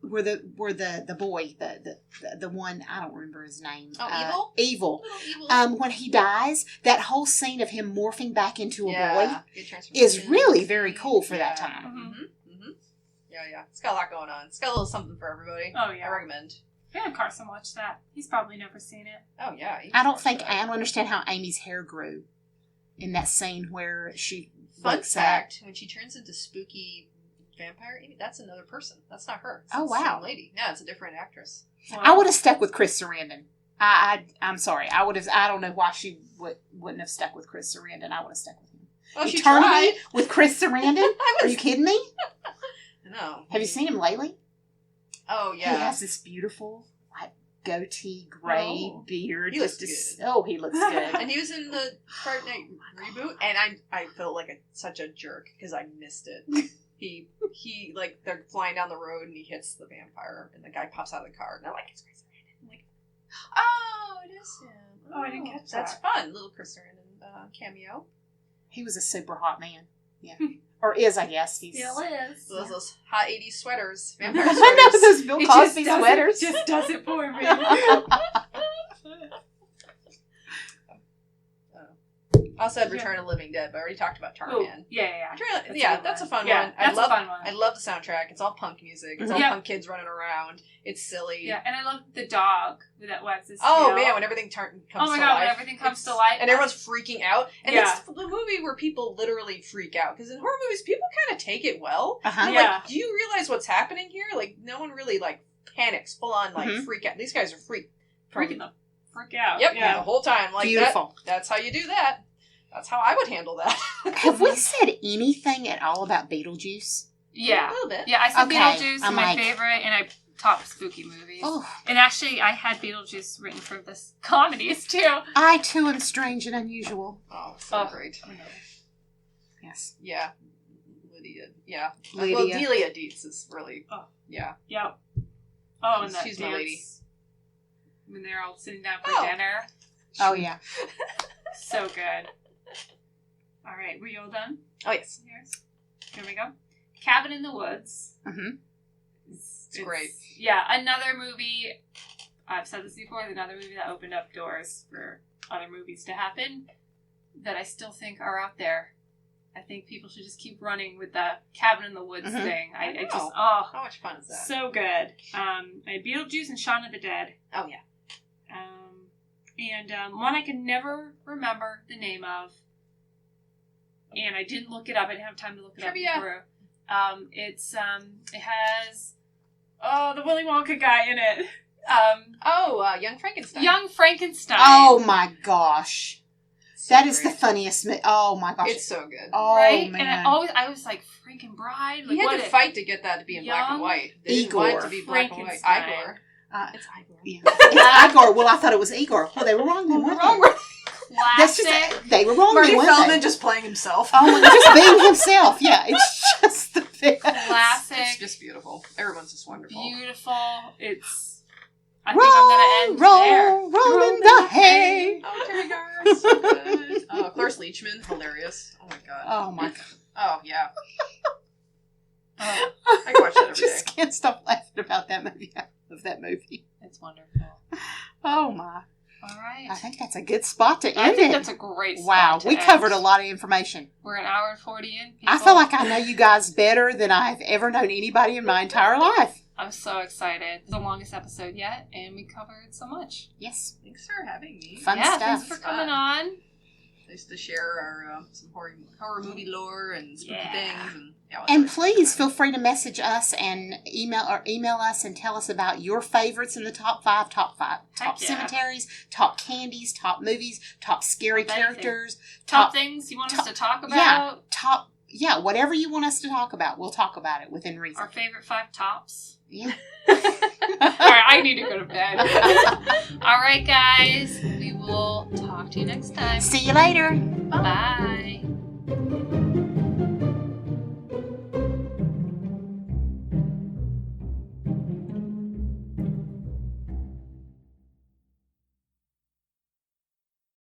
where the boy, the one, I don't remember his name. Oh, Evil. Little evil. When he dies, that whole scene of him morphing back into a boy Good is transformation. really very cool for that Yeah. time. Mhm. Mm-hmm. Yeah. It's got a lot going on. It's got a little something for everybody. Oh, yeah. I recommend. Yeah, Carson watched that. He's probably never seen it. Oh, yeah. you I don't should think watch I that. don't understand how Amy's hair grew in that scene where she Fun wakes up. fact, when she turns into spooky vampire, that's another person. That's not her. Oh, It's the wow. same lady. No, it's a different actress. I would have stuck with Chris Sarandon. I'm sorry. I would have. I don't know why she wouldn't have stuck with Chris Sarandon. I would have stuck with him. Well, she Eternity tried. with Chris Sarandon? I Are was- you kidding me? No. Have you seen him lately? Oh, He yeah. has this beautiful, like, goatee, gray Oh. beard. He looks just good. Oh, he looks good. And he was in the Friday Night reboot, and I felt like such a jerk because I missed it. He like they're flying down the road and he hits the vampire and the guy pops out of the car and they're like, it's Chris Sarandon. I'm like, oh, it is him. Oh, I didn't catch That's that. fun, little Chris Sarandon cameo. He was a super hot man. Yeah. Or is, I guess. He's Still is. Those hot 80s sweaters, vampire I sweaters. know those Bill It Cosby just sweaters. just does it for me. I also had Return of the Living Dead, but I already talked about Oh, Tarman. yeah. Return, That's a good that's a one. fun Yeah, one. that's a fun one. I love the soundtrack. It's all punk music. It's all Yeah. punk kids running around. It's silly. Yeah, and I love the dog that wags his Oh tail. man, when everything comes Oh my to god, life. when everything comes to It's- life. and everyone's freaking out. And Yeah. it's the movie where people literally freak out. Because in horror movies, people kind of take it well. Uh-huh. They're Yeah. like, do you realize what's happening here? Like, no one really, like, panics, full on, like, Mhm. freak out. These guys are freaking the frick out. Yep, Yeah. the whole time. Like, Beautiful. that's how you do that. That's how I would handle that. Have we said anything at all about Beetlejuice? Yeah. A little bit. Yeah, I said Okay, Beetlejuice I'm is my like- favorite, and I top spooky movies. Oh, And actually, I had Beetlejuice written for this comedies too. I too am strange and unusual. Oh, so great. Yes. Yeah. Lydia. Yeah. Lydia. Well, Delia Dietz is really. Oh. Yeah. Yep. Oh, and that She's my lady. dance when they're all sitting down for Oh. dinner. Oh, yeah. So good. All right, were you all done? Oh, yes. Here we go. Cabin in the Woods. Mm-hmm. It's great. Yeah, another movie. I've said this before. Another movie that opened up doors for other movies to happen that I still think are out there. I think people should just keep running with the Cabin in the Woods Mhm. thing. I I just know. oh, How much fun is that? so good. I had Beetlejuice and Shaun of the Dead. Oh, yeah. And one I can never remember the name of. And I didn't look it up. I didn't have time to look it Trivia. up through. It has the Willy Wonka guy in it. Young Frankenstein. Young Frankenstein. Oh, my gosh. So That is great. the funniest. Oh, my gosh. It's so good. Oh, right? man. And I was like, Franken Bride? Like, He had what to it- fight to get that to be in black and Young white. They didn't want it to be black and white. Frankenstein. Igor. It's Igor. Yeah. It's Igor. Well, I thought it was Igor. Well, they were wrong. They weren't Wrong. they? That's Classic. just they were wrong. Marty they weren't Feldman they? just playing himself. Oh, my God, just being himself. Yeah, it's just the best. Classic. It's just beautiful. Everyone's just wonderful. Beautiful. I think I'm going to end there. Roll in the hay. Oh, Terry Garr, so good. Oh, Cloris Leachman, hilarious. Oh my god. Oh my God. Oh yeah. Oh, I can watch that I every just day. can't stop laughing about that movie. I love that movie. it's wonderful. Oh my. All right. I think that's a good spot to I end think it. that's a great spot Wow, to we end. covered a lot of information. We're an hour and 40 in. I people. feel like I know you guys better than I've ever known anybody in my entire life. I'm so excited. It's the longest episode yet, and we covered so much. Yes. Thanks for having me. Fun yeah, stuff. thanks for coming on. Nice to share our some horror movie lore and spooky Yeah. things. And, And please feel free to message us and email us and tell us about your favorites in the top five, top Heck yeah. cemeteries, top candies, top movies, top scary Top anything. characters, Top things you want us to talk about. whatever you want us to talk about, we'll talk about it within reason. Our favorite 5 tops. Yeah. All right, I need to go to bed. All right, guys. We will talk to you next time. See you later. Bye.